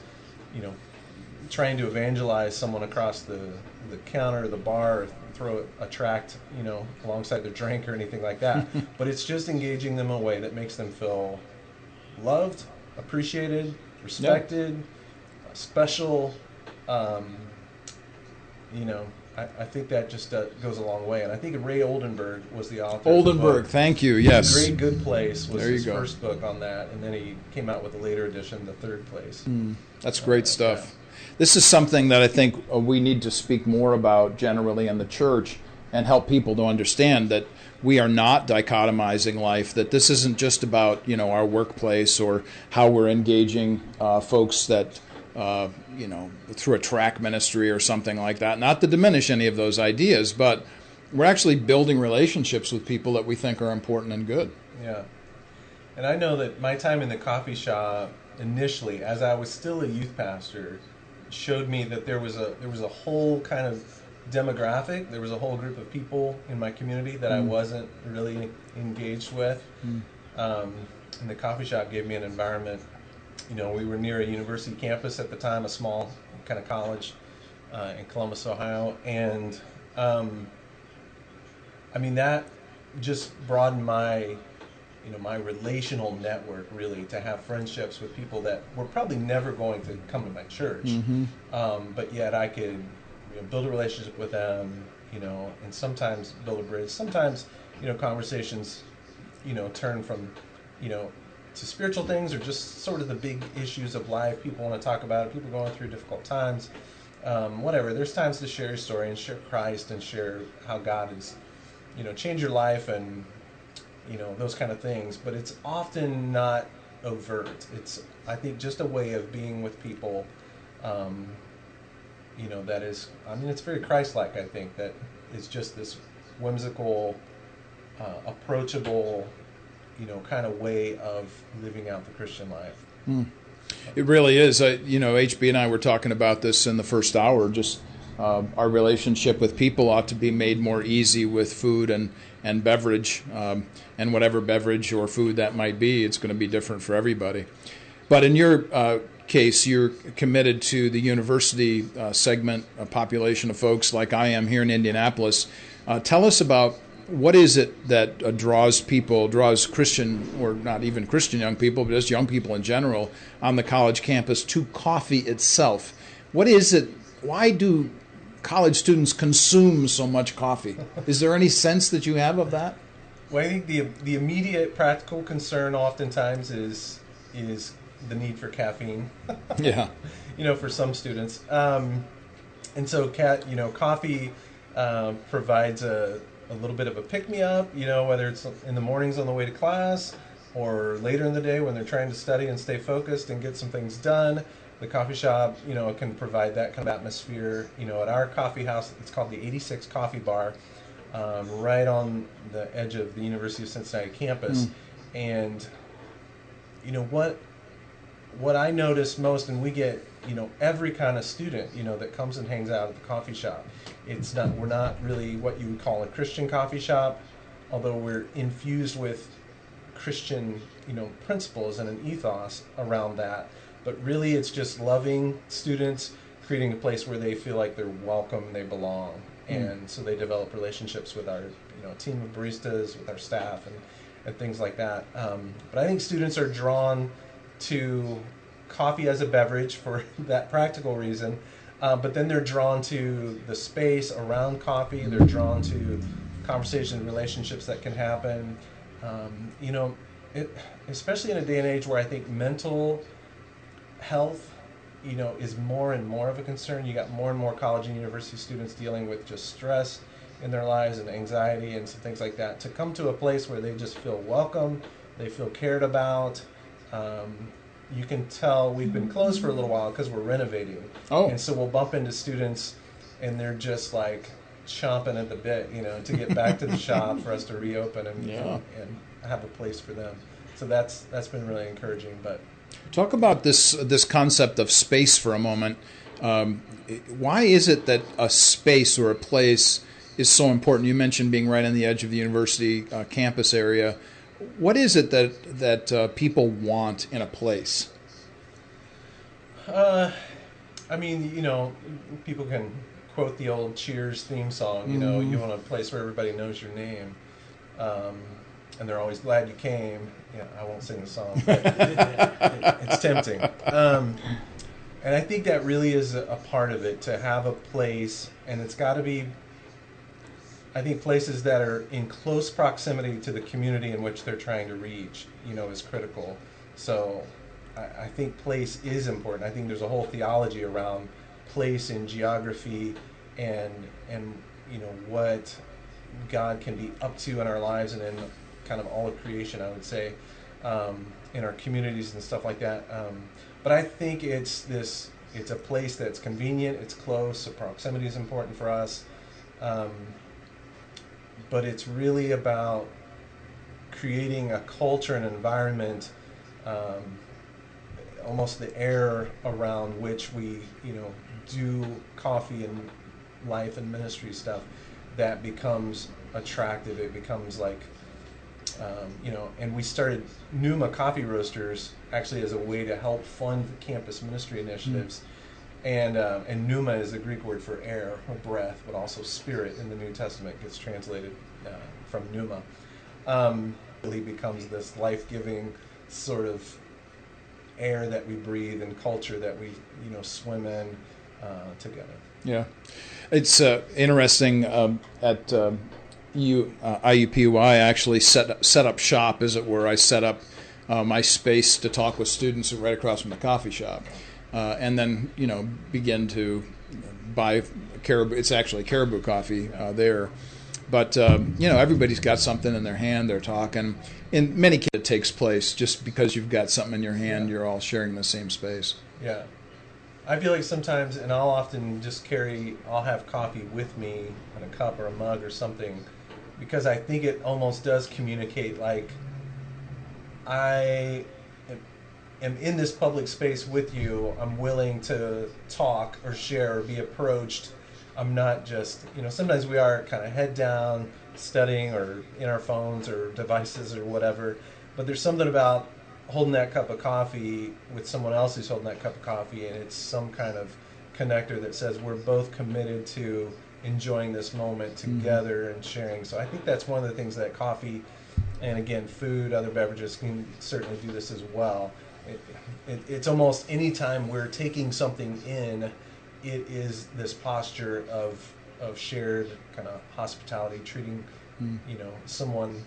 Speaker 3: trying to evangelize someone across the counter or the bar, or throw a tract, alongside their drink or anything like that. But it's just engaging them in a way that makes them feel loved, appreciated, respected, special. I think that just goes a long way. And I think Ray Oldenburg was the author.
Speaker 1: Oldenburg, thank you, yes.
Speaker 3: The Great Good Place was his first book on that, and then he came out with a later edition, The Third Place.
Speaker 1: That's great stuff. Yeah. This is something that I think we need to speak more about generally in the church and help people to understand that we are not dichotomizing life, that this isn't just about, our workplace or how we're engaging folks that through a track ministry or something like that. Not to diminish any of those ideas, but we're actually building relationships with people that we think are important and good.
Speaker 3: Yeah. And I know that my time in the coffee shop initially, as I was still a youth pastor, showed me that there was a whole kind of demographic, there was a whole group of people in my community that I wasn't really engaged with. And the coffee shop gave me an environment. We were near a university campus at the time, a small kind of college in Columbus, Ohio. And, that just broadened my, my relational network, really, to have friendships with people that were probably never going to come to my church. But yet I could build a relationship with them, and sometimes build a bridge. Sometimes, conversations, turn from, to spiritual things or just sort of the big issues of life. People want to talk about it. People going through difficult times. Whatever. There's times to share your story and share Christ and share how God has, changed your life and, those kind of things. But it's often not overt. It's, I think, just a way of being with people, that is, it's very Christ-like, I think, that is just this whimsical, approachable, kind of way of living out the Christian life.
Speaker 1: It really is. HB and I were talking about this in the first hour. Just our relationship with people ought to be made more easy with food and beverage, and whatever beverage or food that might be. It's going to be different for everybody. But in your case, you're committed to the university segment, a population of folks like I am here in Indianapolis. Tell us about what is it that draws Christian, or not even Christian young people, but just young people in general on the college campus to coffee itself? What is it? Why do college students consume so much coffee? Is there any sense that you have of that?
Speaker 3: Well, I think the immediate practical concern oftentimes is the need for caffeine.
Speaker 1: Yeah.
Speaker 3: For some students. And so, coffee provides a little bit of a pick-me-up, whether it's in the mornings on the way to class or later in the day when they're trying to study and stay focused and get some things done. The coffee shop, can provide that kind of atmosphere. At our coffee house, it's called the 86 Coffee Bar, right on the edge of the University of Cincinnati campus. And, what I notice most, and we get, every kind of student, that comes and hangs out at the coffee shop. We're not really what you would call a Christian coffee shop, although we're infused with Christian, principles and an ethos around that. But really, it's just loving students, creating a place where they feel like they're welcome, they belong, and so they develop relationships with our, team of baristas, with our staff, and things like that. But I think students are drawn to coffee as a beverage for that practical reason, but then they're drawn to the space around coffee. They're drawn to conversations and relationships that can happen. Especially in a day and age where I think mental health, is more and more of a concern. You got more and more college and university students dealing with just stress in their lives and anxiety and some things like that. To come to a place where they just feel welcome, they feel cared about. You can tell we've been closed for a little while because we're renovating.
Speaker 1: Oh.
Speaker 3: And so we'll bump into students and they're just like chomping at the bit, to get back to the shop for us to reopen and have a place for them. So that's been really encouraging. But
Speaker 1: talk about this concept of space for a moment. Why is it that a space or a place is so important? You mentioned being right on the edge of the university campus area. What is it that people want in a place?
Speaker 3: People can quote the old Cheers theme song. You want a place where everybody knows your name, and they're always glad you came. Yeah, I won't sing the song, but it's tempting. And I think that really is a part of it, to have a place, and it's got to be, I think, places that are in close proximity to the community in which they're trying to reach, is critical. So I think place is important. I think there's a whole theology around place and geography and what God can be up to in our lives and in kind of all of creation, I would say, in our communities and stuff like that. But I think it's a place that's convenient, it's close, so proximity is important for us. But it's really about creating a culture and environment, almost the air around which we, do coffee and life and ministry stuff, that becomes attractive. It becomes like, and we started Pneuma Coffee Roasters actually as a way to help fund the campus ministry initiatives. And pneuma is the Greek word for air or breath, but also spirit in the New Testament gets translated from pneuma. Really becomes this life-giving sort of air that we breathe and culture that we swim in together. Yeah,
Speaker 1: it's interesting. At IUPUI, I actually set up shop, as it were. I set up my space to talk with students right across from the coffee shop. And then, begin to buy caribou. It's actually caribou coffee there. But, everybody's got something in their hand. They're talking. In many cases, it takes place just because you've got something in your hand. You're all sharing the same space.
Speaker 3: Yeah. I feel like sometimes, and I'll often just I'll have coffee with me in a cup or a mug or something, because I think it almost does communicate, like, I am in this public space with you. I'm willing to talk or share or be approached. I'm not just, sometimes we are kind of head down studying or in our phones or devices or whatever, but there's something about holding that cup of coffee with someone else who's holding that cup of coffee, and it's some kind of connector that says we're both committed to enjoying this moment together and sharing. So I think that's one of the things that coffee, and again, food, other beverages can certainly do this as well. It's almost any time we're taking something in, it is this posture of shared kind of hospitality, treating someone,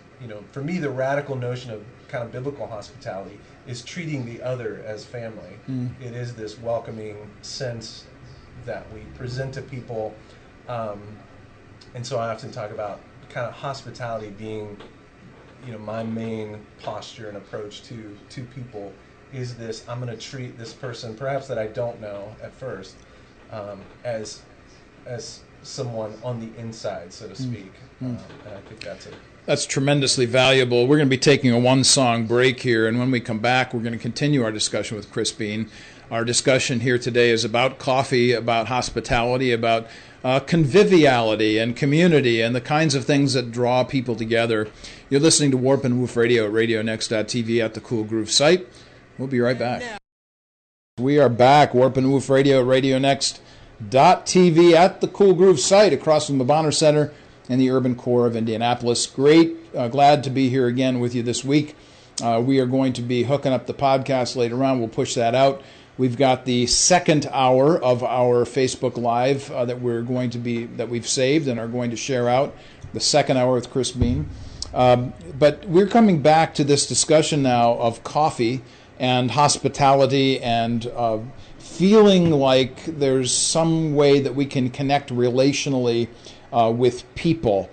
Speaker 3: for me, the radical notion of kind of biblical hospitality is treating the other as family. It is this welcoming sense that we present to people. And so I often talk about kind of hospitality being, my main posture and approach to people is this: I'm going to treat this person, perhaps that I don't know at first, as someone on the inside, so to speak. And I think that's it.
Speaker 1: That's tremendously valuable. We're going to be taking a one-song break here, and when we come back, we're going to continue our discussion with Chris Bean. Our discussion here today is about coffee, about hospitality, about conviviality and community and the kinds of things that draw people together. You're listening to Warp and Woof Radio at RadioNext.tv at the Cool Groove site. We'll be right back. We are back, Warp and Woof Radio at RadioNext.tv at the Cool Groove site across from the Bonner Center in the urban core of Indianapolis. Great, glad to be here again with you this week. We are going to be hooking up the podcast later on. We'll push that out. We've got the second hour of our Facebook Live that we've saved and are going to share out. The second hour with Chris Bean. But we're coming back to this discussion now of coffee and hospitality and feeling like there's some way that we can connect relationally with people.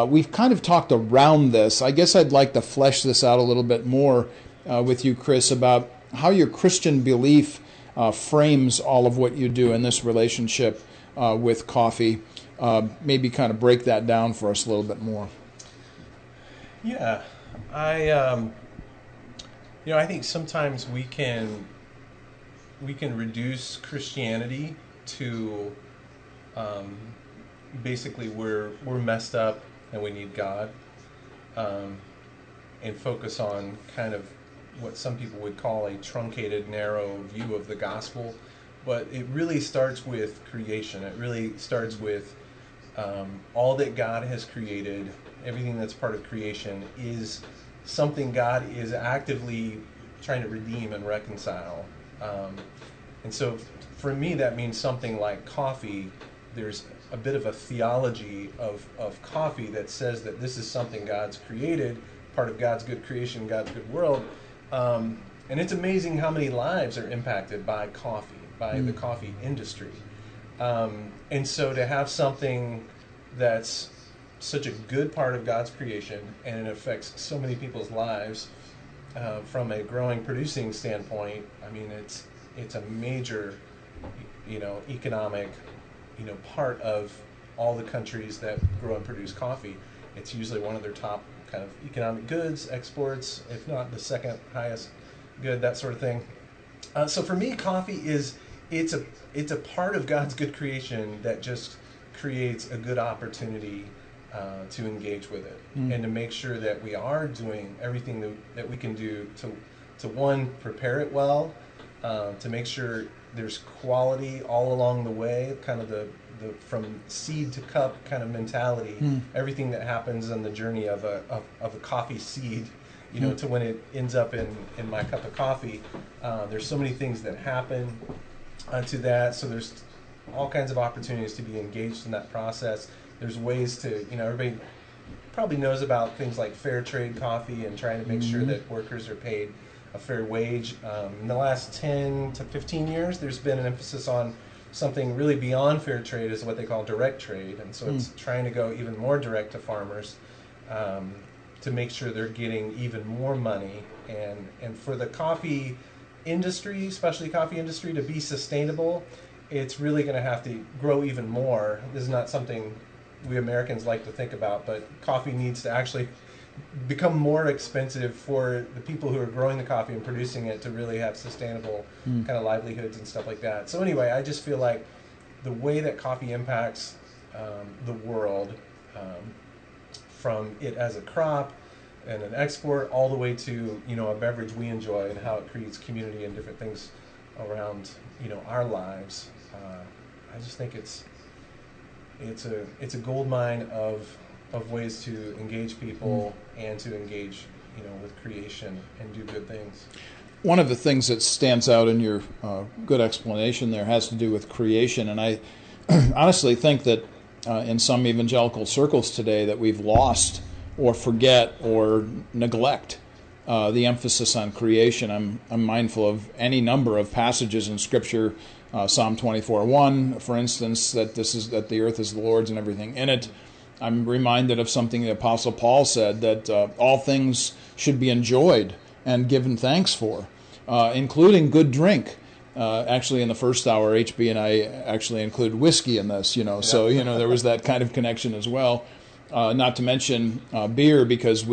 Speaker 1: We've kind of talked around this. I guess I'd like to flesh this out a little bit more with you, Chris, about how your Christian belief frames all of what you do in this relationship with coffee. Maybe kind of break that down for us a little bit more.
Speaker 3: Yeah, I think sometimes we can reduce Christianity to basically we're messed up and we need God, and focus on kind of what some people would call a truncated, narrow view of the gospel. But it really starts with creation. It really starts with all that God has created. Everything that's part of creation is something God is actively trying to redeem and reconcile. And so for me, that means something like coffee. There's a bit of a theology of coffee that says that this is something God's created, part of God's good creation, God's good world. And it's amazing how many lives are impacted by coffee, by the coffee industry. And so to have something that's such a good part of God's creation and it affects so many people's lives from a growing, producing standpoint, I mean, it's a major, economic, part of all the countries that grow and produce coffee. It's usually one of their top kind of economic goods, exports, if not the second highest good, that sort of thing. So for me, coffee it's a part of God's good creation that just creates a good opportunity to engage with it and to make sure that we are doing everything that we can do to one, prepare it well, to make sure there's quality all along the way, kind of the from seed to cup kind of mentality. Everything that happens on the journey of a coffee seed, to when it ends up in my cup of coffee. There's so many things that happen to that. So there's all kinds of opportunities to be engaged in that process. There's ways to, everybody probably knows about things like fair trade coffee and trying to make sure that workers are paid a fair wage. In the last 10 to 15 years, there's been an emphasis on something really beyond fair trade, is what they call direct trade. And so it's trying to go even more direct to farmers to make sure they're getting even more money. And for the coffee industry, especially coffee industry, to be sustainable, it's really going to have to grow even more. This is not something we Americans like to think about, but coffee needs to actually become more expensive for the people who are growing the coffee and producing it to really have sustainable kind of livelihoods and stuff like that. So anyway, I just feel like the way that coffee impacts the world, from it as a crop and an export all the way to a beverage we enjoy and how it creates community and different things around our lives. I just think it's a gold mine of ways to engage people and to engage with creation and do good things.
Speaker 1: One of the things that stands out in your good explanation there has to do with creation, and I honestly think that in some evangelical circles today that we've lost or forget or neglect the emphasis on creation. I'm mindful of any number of passages in Scripture, Psalm 24:1, for instance, that the earth is the Lord's and everything in it. I'm reminded of something the Apostle Paul said, that all things should be enjoyed and given thanks for, including good drink. Actually, in the first hour, HB and I actually include whiskey in this, so there was that kind of connection as well. Not to mention beer, because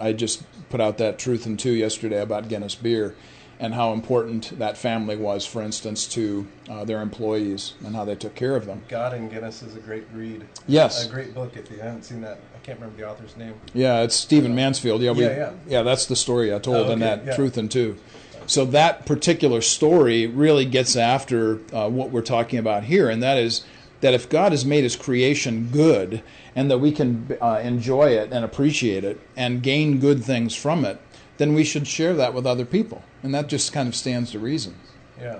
Speaker 1: I just put out that Truth in Two yesterday about Guinness beer, and how important that family was, for instance, to their employees and how they took care of them.
Speaker 3: God and Guinness is a great read.
Speaker 1: Yes.
Speaker 3: A great book. If you haven't seen that, I can't remember the author's name.
Speaker 1: Yeah, it's Stephen Mansfield. Yeah, that's the story I told in that Truth in Two. So that particular story really gets after what we're talking about here, and that is that if God has made his creation good and that we can enjoy it and appreciate it and gain good things from it, then we should share that with other people. And that just kind of stands to reason.
Speaker 3: Yeah.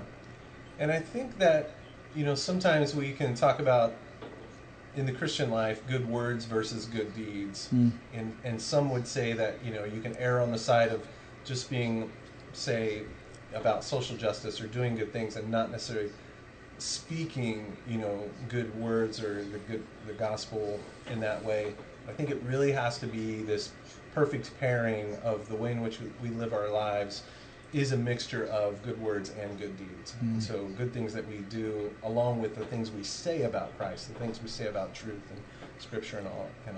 Speaker 3: And I think that, sometimes we can talk about, in the Christian life, good words versus good deeds. And some would say that, you can err on the side of just being, say, about social justice or doing good things and not necessarily speaking, good words or the gospel in that way. I think it really has to be this perfect pairing of the way in which we live our lives is a mixture of good words and good deeds. So good things that we do, along with the things we say about Christ, the things we say about truth and Scripture and all that.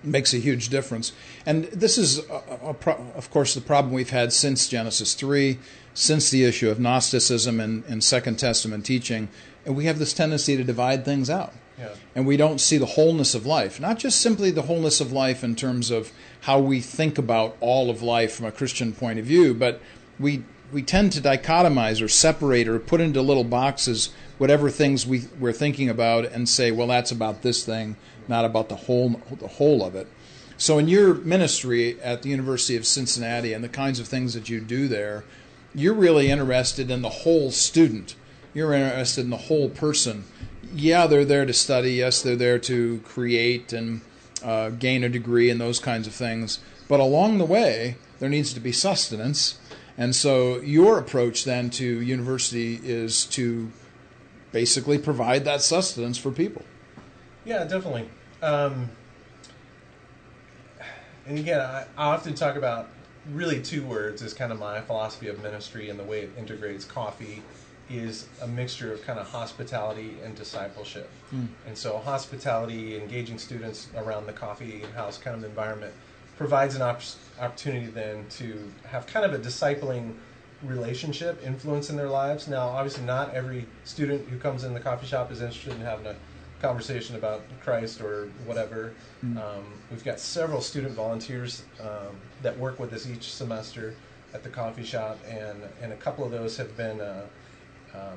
Speaker 1: Makes a huge difference. And this is, of course, the problem we've had since Genesis 3, since the issue of Gnosticism and Second Testament teaching. And we have this tendency to divide things out.
Speaker 3: Yeah.
Speaker 1: And we don't see the wholeness of life. Not just simply the wholeness of life in terms of how we think about all of life from a Christian point of view, but we tend to dichotomize or separate or put into little boxes whatever things we're thinking about and say, well, that's about this thing, not about the whole of it. So in your ministry at the University of Cincinnati and the kinds of things that you do there, you're really interested in the whole student. You're interested in the whole person. Yeah, they're there to study. Yes, they're there to create and gain a degree and those kinds of things. But along the way, there needs to be sustenance. And so your approach then to university is to basically provide that sustenance for people.
Speaker 3: Yeah, definitely. And again, I often talk about really two words as kind of my philosophy of ministry, and the way it integrates coffee is a mixture of kind of hospitality and discipleship. And so hospitality, engaging students around the coffee house kind of environment, provides an opportunity then to have kind of a discipling relationship, influence in their lives. Now, obviously not every student who comes in the coffee shop is interested in having a conversation about Christ or whatever. We've got several student volunteers that work with us each semester at the coffee shop, and a couple of those have been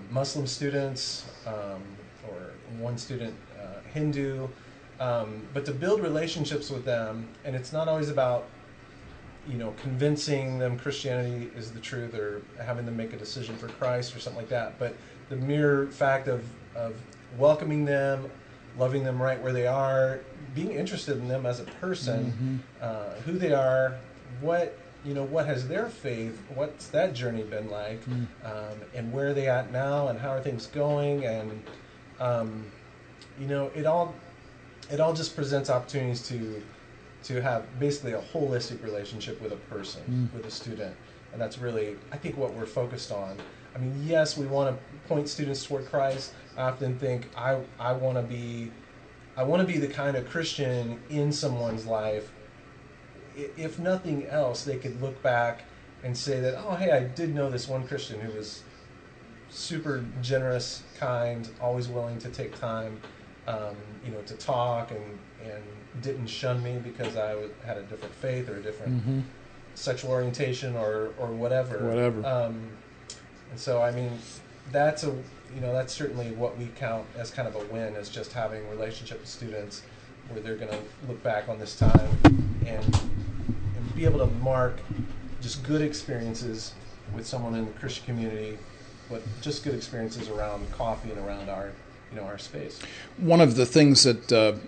Speaker 3: Muslim students, or one student Hindu, but to build relationships with them. And it's not always about convincing them Christianity is the truth or having them make a decision for Christ or something like that, but the mere fact of welcoming them, loving them right where they are, being interested in them as a person, who they are, what has their faith, what's that journey been like, and where are they at now, and how are things going, and it all just presents opportunities to have basically a holistic relationship with a person, with a student, and that's really, I think, what we're focused on. I mean, yes, we want to point students toward Christ. I often think I want to be the kind of Christian in someone's life. If nothing else, they could look back and say that, oh, hey, I did know this one Christian who was super generous, kind, always willing to take time, to talk and didn't shun me because I had a different faith or a different sexual orientation or whatever. And so, I mean, that's certainly what we count as kind of a win, is just having a relationship with students where they're going to look back on this time and be able to mark just good experiences with someone in the Christian community, but just good experiences around coffee and around our space. One
Speaker 1: of the things that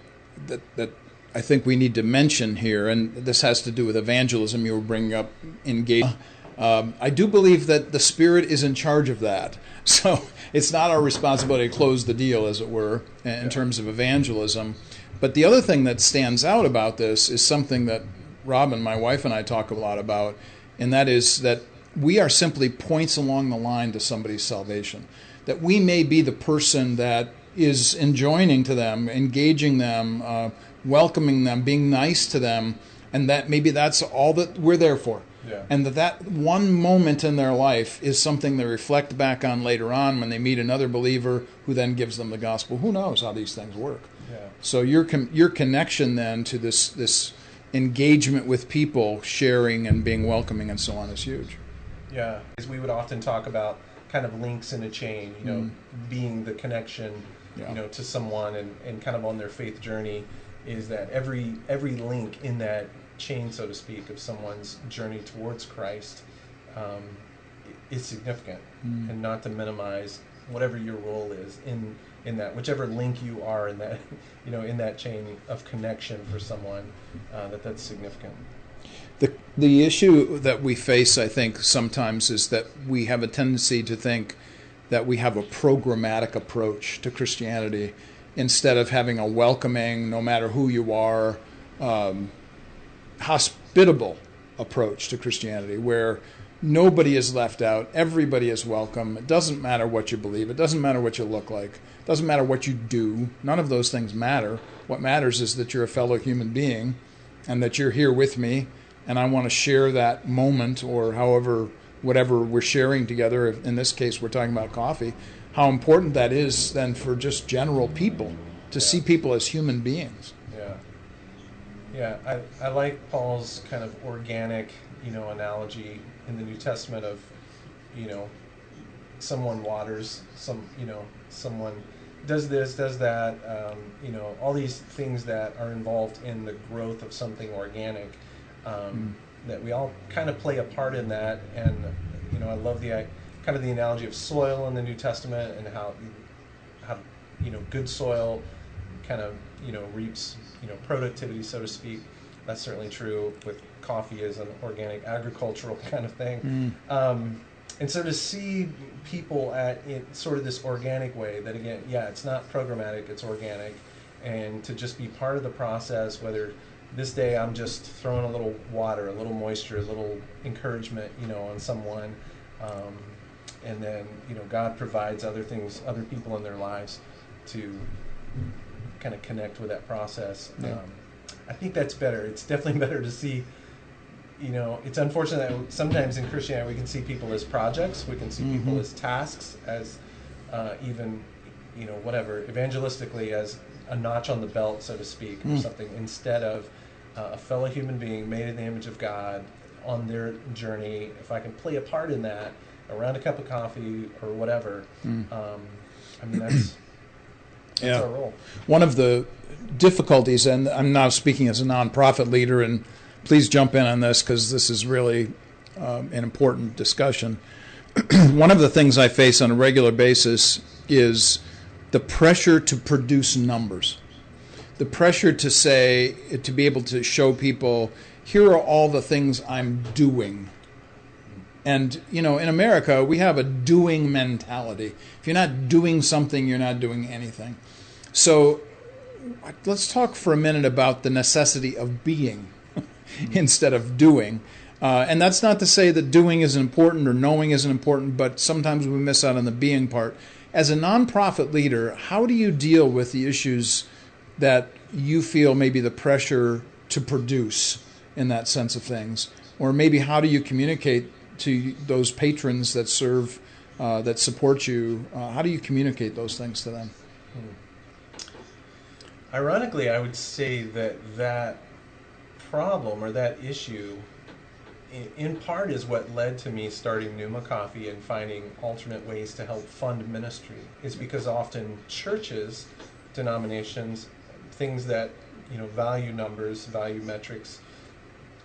Speaker 1: I think we need to mention here, and this has to do with evangelism, you were bringing up engagement. I do believe that the Spirit is in charge of that. So it's not our responsibility to close the deal, as it were, in terms of evangelism. But the other thing that stands out about this is something that Robin, my wife, and I talk a lot about, and that is that we are simply points along the line to somebody's salvation. That we may be the person that is enjoining to them, engaging them, welcoming them, being nice to them, and that maybe that's all that we're there for.
Speaker 3: Yeah.
Speaker 1: And that one moment in their life is something they reflect back on later on when they meet another believer who then gives them the gospel. Who knows how these things work?
Speaker 3: Yeah.
Speaker 1: So your connection then to this engagement with people, sharing and being welcoming and so on is huge.
Speaker 3: Yeah, as we would often talk about kind of links in a chain, being the connection, to someone and kind of on their faith journey, is that every link in that chain, so to speak, of someone's journey towards Christ is significant, and not to minimize whatever your role is in that, whichever link you are in that, in that chain of connection for someone, that's significant.
Speaker 1: The issue that we face, I think, sometimes is that we have a tendency to think that we have a programmatic approach to Christianity instead of having a welcoming, no matter who you are, hospitable approach to Christianity, where nobody is left out, everybody is welcome. It doesn't matter what you believe, it doesn't matter what you look like, it doesn't matter what you do. None of those things matter. What matters is that you're a fellow human being and that you're here with me, and I want to share that moment, or whatever we're sharing together. In this case, we're talking about coffee. How important that is then for just general people to see people as human beings.
Speaker 3: Yeah, I like Paul's kind of organic, analogy in the New Testament of, someone waters, someone does this, does that, all these things that are involved in the growth of something organic, that we all kind of play a part in that. And, I love the kind of the analogy of soil in the New Testament, and how good soil kind of, reaps, productivity, so to speak. That's certainly true with coffee as an organic agricultural kind of thing. And so to see people in sort of this organic way, that again, it's not programmatic, it's organic, and to just be part of the process, whether this day I'm just throwing a little water, a little moisture, a little encouragement, on someone, and then, God provides other things, other people in their lives to kind of connect with that process. I think that's better. It's definitely better to see, it's unfortunate that sometimes in Christianity we can see people as projects, we can see people as tasks, as even, whatever, evangelistically as a notch on the belt, so to speak, or something, instead of a fellow human being made in the image of God on their journey. If I can play a part in that around a cup of coffee or whatever, that's our role. One
Speaker 1: of the difficulties, and I'm now speaking as a nonprofit leader, and please jump in on this because this is really an important discussion. One of the things I face on a regular basis is the pressure to produce numbers. The pressure to be able to show people, here are all the things I'm doing. And, in America, we have a doing mentality. If you're not doing something, you're not doing anything. So let's talk for a minute about the necessity of being instead of doing. And that's not to say that doing isn't important or knowing isn't important, but sometimes we miss out on the being part. As a nonprofit leader, how do you deal with the issues that you feel maybe the pressure to produce in that sense of things? Or maybe how do you communicate to those patrons that serve, that support you? How do you communicate those things to them?
Speaker 3: Ironically, I would say that problem or that issue in part is what led to me starting Pneuma Coffee and finding alternate ways to help fund ministry. Is because often churches, denominations, things that value numbers, value metrics,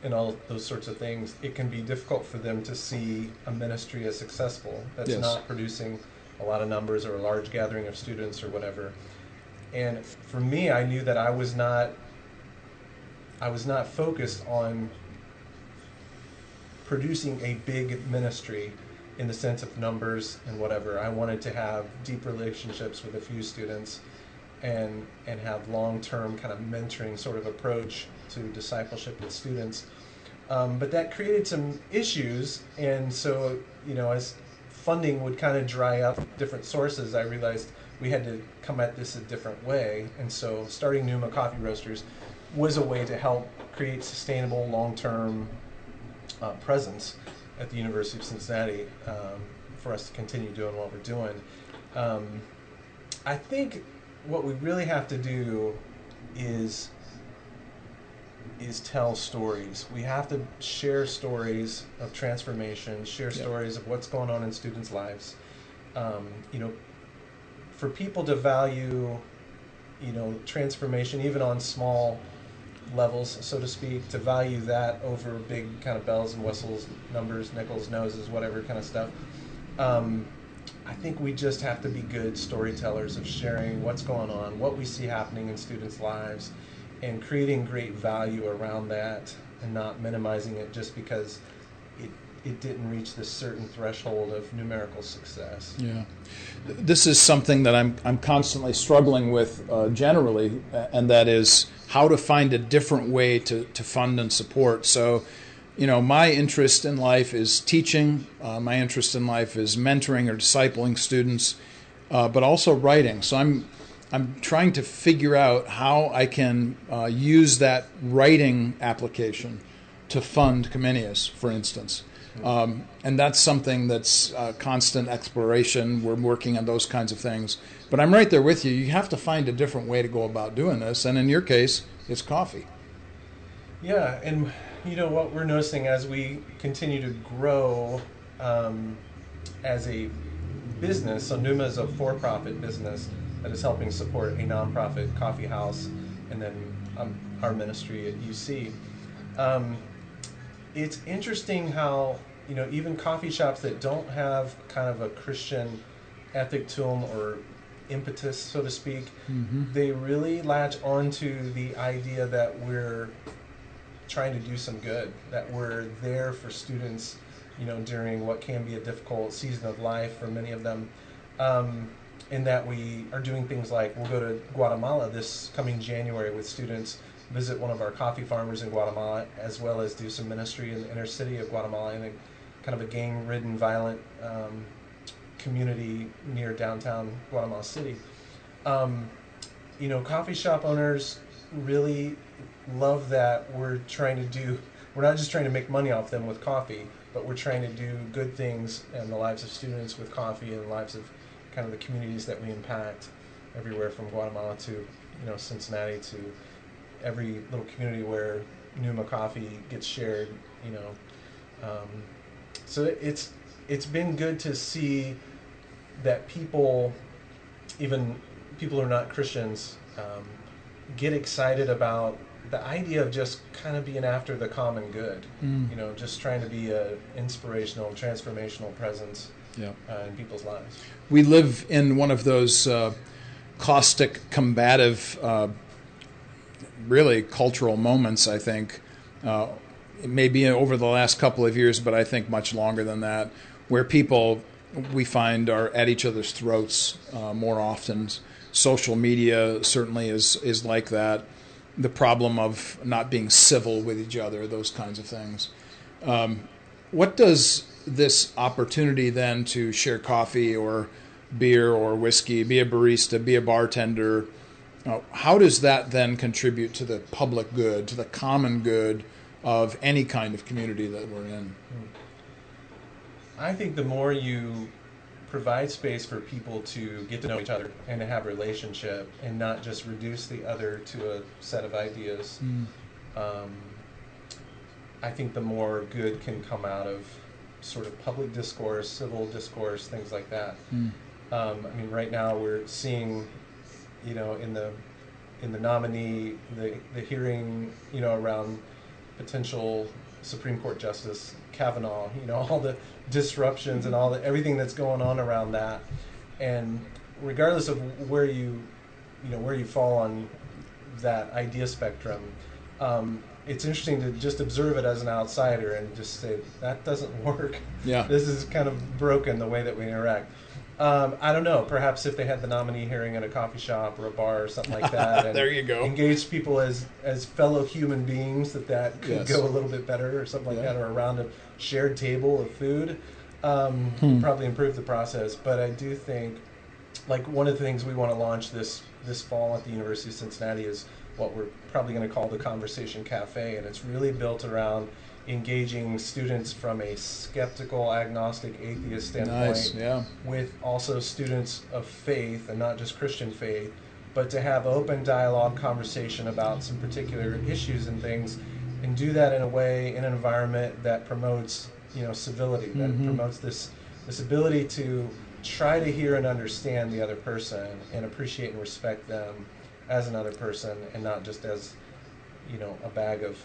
Speaker 3: and all those sorts of things, it can be difficult for them to see a ministry as successful that's not producing a lot of numbers or a large gathering of students or whatever. And for me, I knew that I was not focused on producing a big ministry in the sense of numbers and whatever. I wanted to have deep relationships with a few students and have long-term kind of mentoring sort of approach to discipleship with students. But that created some issues, and so, as funding would kind of dry up different sources, I realized we had to come at this a different way. And so starting Numa Coffee Roasters was a way to help create sustainable long-term presence at the University of Cincinnati, for us to continue doing what we're doing. I think what we really have to do is tell stories. We have to share stories of transformation, share stories of what's going on in students' lives. For people to value, transformation, even on small levels, so to speak, to value that over big kind of bells and whistles, numbers, nickels, noses, whatever kind of stuff. I think we just have to be good storytellers of sharing what's going on, what we see happening in students' lives, and creating great value around that, and not minimizing it just because it didn't reach this certain threshold of numerical success.
Speaker 1: Yeah, this is something that I'm constantly struggling with generally, and that is how to find a different way to fund and support. So, my interest in life is teaching. My interest in life is mentoring or discipling students, but also writing. So I'm trying to figure out how I can use that writing application to fund Comenius, for instance. And that's something that's constant exploration. We're working on those kinds of things. But I'm right there with you. You have to find a different way to go about doing this. And in your case, it's coffee.
Speaker 3: Yeah, and what we're noticing as we continue to grow as a business, so Numa is a for-profit business that is helping support a nonprofit coffee house, and then our ministry at UC. It's interesting how, even coffee shops that don't have kind of a Christian ethic to them or impetus, so to speak, they really latch onto the idea that we're trying to do some good, that we're there for students, during what can be a difficult season of life for many of them, in that we are doing things like we'll go to Guatemala this coming January with students, visit one of our coffee farmers in Guatemala, as well as do some ministry in the inner city of Guatemala in a kind of a gang-ridden, violent community near downtown Guatemala City. Coffee shop owners really love that we're not just trying to make money off them with coffee, but we're trying to do good things in the lives of students with coffee and the lives of kind of the communities that we impact everywhere from Guatemala to, Cincinnati, to every little community where Numa coffee gets shared, So it's been good to see that people, even people who are not Christians, get excited about the idea of just kind of being after the common good, just trying to be an inspirational and transformational presence in people's lives.
Speaker 1: We live in one of those caustic, combative, really cultural moments, I think. It may be over the last couple of years, but I think much longer than that, where people, we find, are at each other's throats more often. Social media certainly is like that. The problem of not being civil with each other, those kinds of things. What does this opportunity then to share coffee or beer or whiskey, be a barista, be a bartender, how does that then contribute to the public good, to the common good of any kind of community that we're in?
Speaker 3: I think the more you provide space for people to get to know each other and to have a relationship and not just reduce the other to a set of ideas, I think the more good can come out of sort of public discourse, civil discourse, things like that. Right now we're seeing, in the nominee, the hearing, around potential Supreme Court Justice Kavanaugh, all the disruptions and everything that's going on around that. And regardless of where you fall on that idea spectrum, it's interesting to just observe it as an outsider and just say, that doesn't work.
Speaker 1: Yeah.
Speaker 3: This is kind of broken, the way that we interact. I don't know. Perhaps if they had the nominee hearing at a coffee shop or a bar or something like that, and
Speaker 1: there you go.
Speaker 3: Engage people as fellow human beings, that could go a little bit better or something like that, or around a shared table of food, probably improve the process. But I do think like one of the things we want to launch this fall at the University of Cincinnati is what we're probably going to call the Conversation Cafe, and it's really built around engaging students from a skeptical, agnostic, atheist standpoint,
Speaker 1: Nice, yeah.
Speaker 3: with also students of faith and not just Christian faith, but to have open dialogue, conversation about some particular issues and things, and do that in a way, in an environment that promotes, civility, that promotes this ability to try to hear and understand the other person and appreciate and respect them as another person, and not just as, a bag of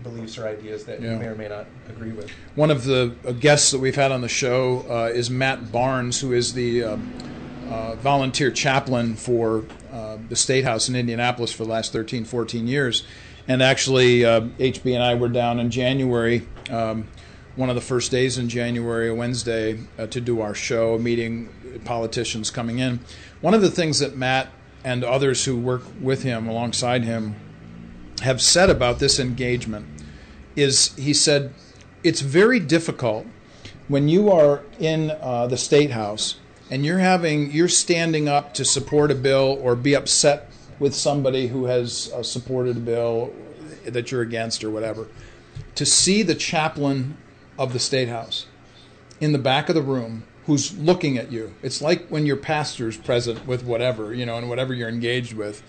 Speaker 3: beliefs or ideas that you may or may not agree with.
Speaker 1: One of the guests that we've had on the show is Matt Barnes, who is the volunteer chaplain for the State House in Indianapolis for the last 13, 14 years. And actually, HB and I were down in January, one of the first days in January, a Wednesday, to do our show, meeting politicians coming in. One of the things that Matt and others who work with him, alongside him, have said about this engagement is, he said, it's very difficult when you are in the State House and you're standing up to support a bill or be upset with somebody who has supported a bill that you're against or whatever, to see the chaplain of the State House in the back of the room who's looking at you. It's like when your pastor's present with whatever, and whatever you're engaged with.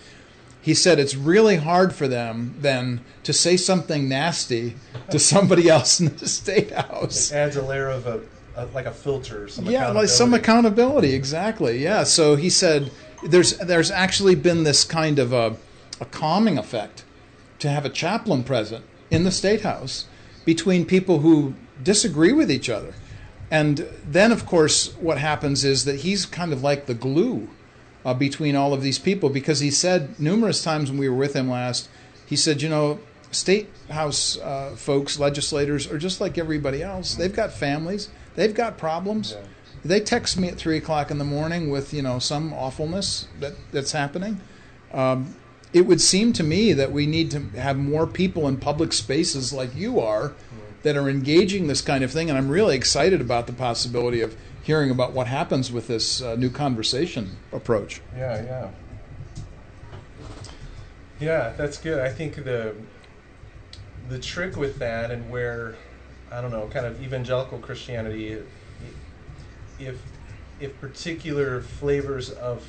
Speaker 1: He said it's really hard for them then to say something nasty to somebody else in the State House.
Speaker 3: It adds a layer of like a filter,
Speaker 1: like some accountability, exactly. Yeah. So he said there's actually been this kind of a calming effect to have a chaplain present in the State House between people who disagree with each other. And then, of course, what happens is that he's kind of like the glue between all of these people, because he said numerous times when we were with him last, he said, State House folks, legislators, are just like everybody else. They've got families. They've got problems. Yeah. They text me at 3 o'clock in the morning with, some awfulness that's happening. It would seem to me that we need to have more people in public spaces like you are that are engaging this kind of thing. And I'm really excited about the possibility of hearing about what happens with this new conversation approach.
Speaker 3: Yeah, that's good. I think the trick with that, and where, I don't know, kind of evangelical Christianity, if particular flavors of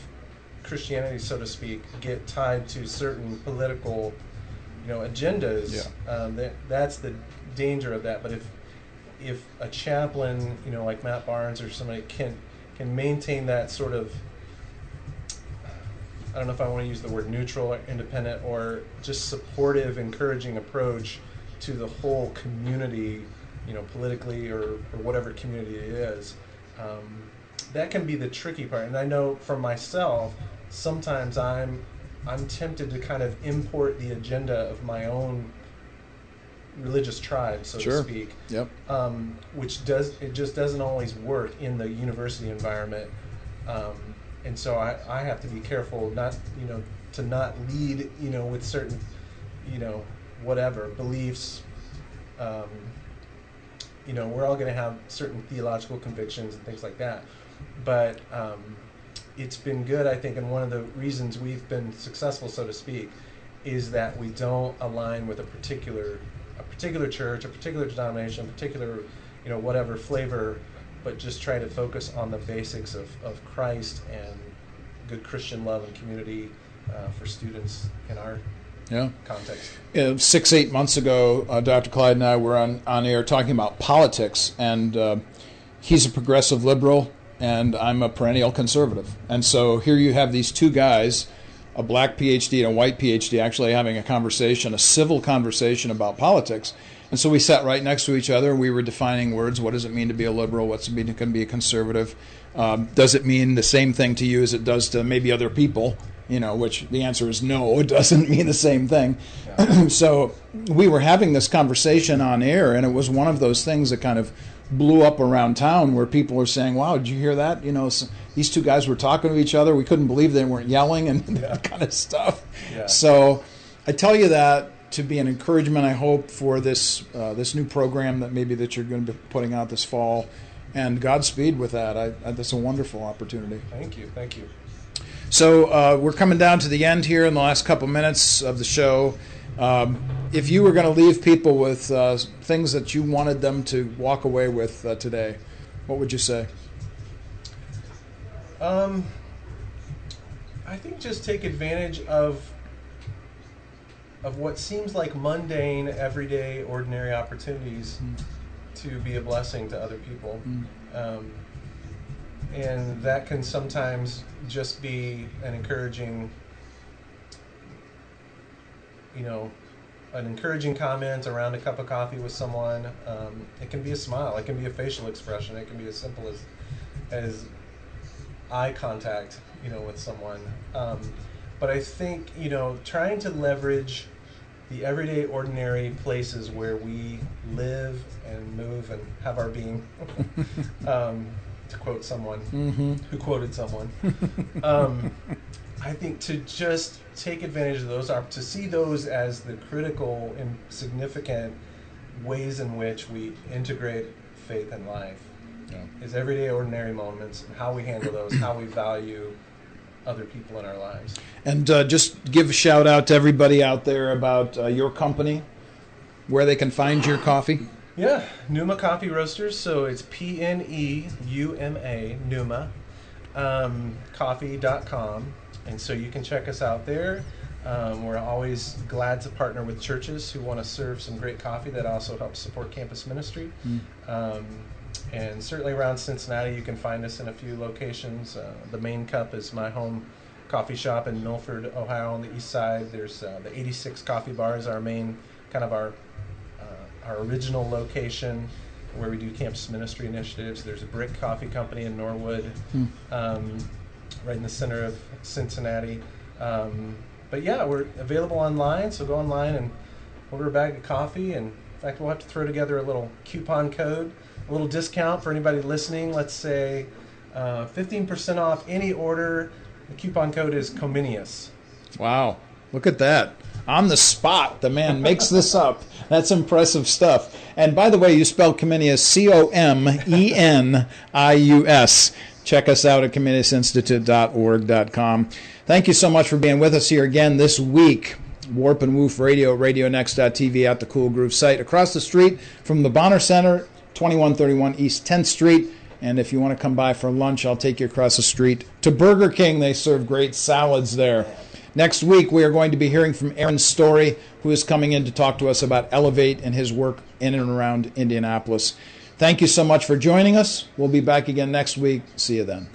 Speaker 3: Christianity, so to speak, get tied to certain political, agendas, that's the danger of that. But if a chaplain, like Matt Barnes or somebody can maintain that sort of, I don't know if I want to use the word neutral or independent, or just supportive, encouraging approach to the whole community, politically or whatever community it is, that can be the tricky part. And I know for myself, sometimes I'm tempted to kind of import the agenda of my own religious tribe, so to speak.
Speaker 1: Yep.
Speaker 3: Which just doesn't always work in the university environment. And so I have to be careful not, to not lead, with certain, whatever beliefs. We're all going to have certain theological convictions and things like that. But it's been good, I think, and one of the reasons we've been successful, so to speak, is that we don't align with a particular church, a particular denomination, a particular, whatever flavor, but just try to focus on the basics of Christ and good Christian love and community for students in our context.
Speaker 1: 6-8 months ago, Dr. Clyde and I were on air talking about politics, and he's a progressive liberal, and I'm a perennial conservative. And so here you have these two guys, a black PhD and a white PhD, actually having a conversation, a civil conversation about politics. And so we sat right next to each other, and we were defining words. What does it mean to be a liberal? What's it mean to be a conservative? Does it mean the same thing to you as it does to maybe other people? Which the answer is no, it doesn't mean the same thing. Yeah. So we were having this conversation on air, and it was one of those things that kind of blew up around town, where people were saying, wow, did you hear that? These two guys were talking to each other. We couldn't believe they weren't yelling and that kind of stuff. Yeah. So I tell you that to be an encouragement, I hope, for this new program that you're going to be putting out this fall. And Godspeed with that. That's a wonderful opportunity.
Speaker 3: Thank you.
Speaker 1: So we're coming down to the end here in the last couple minutes of the show. If you were going to leave people with things that you wanted them to walk away with today, what would you say?
Speaker 3: I think just take advantage of what seems like mundane, everyday, ordinary opportunities to be a blessing to other people. And that can sometimes just be an encouraging comment around a cup of coffee with someone. It can be a smile. It can be a facial expression. It can be as simple as eye contact, with someone. But I think, trying to leverage the everyday, ordinary places where we live and move and have our being, to quote someone who quoted someone, I think to just take advantage of those, to see those as the critical and significant ways in which we integrate faith and life. Is everyday, ordinary moments, and how we handle those, how we value other people in our lives. And
Speaker 1: just give a shout out to everybody out there about your company, where they can find your coffee.
Speaker 3: Yeah, Pneuma Coffee Roasters. So it's Pneuma, Pneuma, coffee.com. And so you can check us out there. We're always glad to partner with churches who want to serve some great coffee that also helps support campus ministry. And certainly around Cincinnati, you can find us in a few locations. The Main Cup is my home coffee shop in Milford, Ohio, on the east side. There's the 86 Coffee Bar is our main, kind of our original location where we do campus ministry initiatives. There's a Brick Coffee Company in Norwood, right in the center of Cincinnati. But yeah, we're available online, so go online and order a bag of coffee. And in fact, we'll have to throw together a little coupon code, a little discount for anybody listening. Let's say 15% off any order. The coupon code is Comenius.
Speaker 1: Wow, look at that. On the spot, the man makes this up. That's impressive stuff. And by the way, you spell Comenius Comenius. Check us out at ComeniusInstitute.org.com. Thank you so much for being with us here again this week. Warp and Woof Radio, RadioNext.tv at the Cool Groove site. Across the street from the Bonner Center, 2131 East 10th Street. And if you want to come by for lunch, I'll take you across the street to Burger King. They serve great salads there. Next week, we are going to be hearing from Aaron Story, who is coming in to talk to us about Elevate and his work in and around Indianapolis. Thank you so much for joining us. We'll be back again next week. See you then.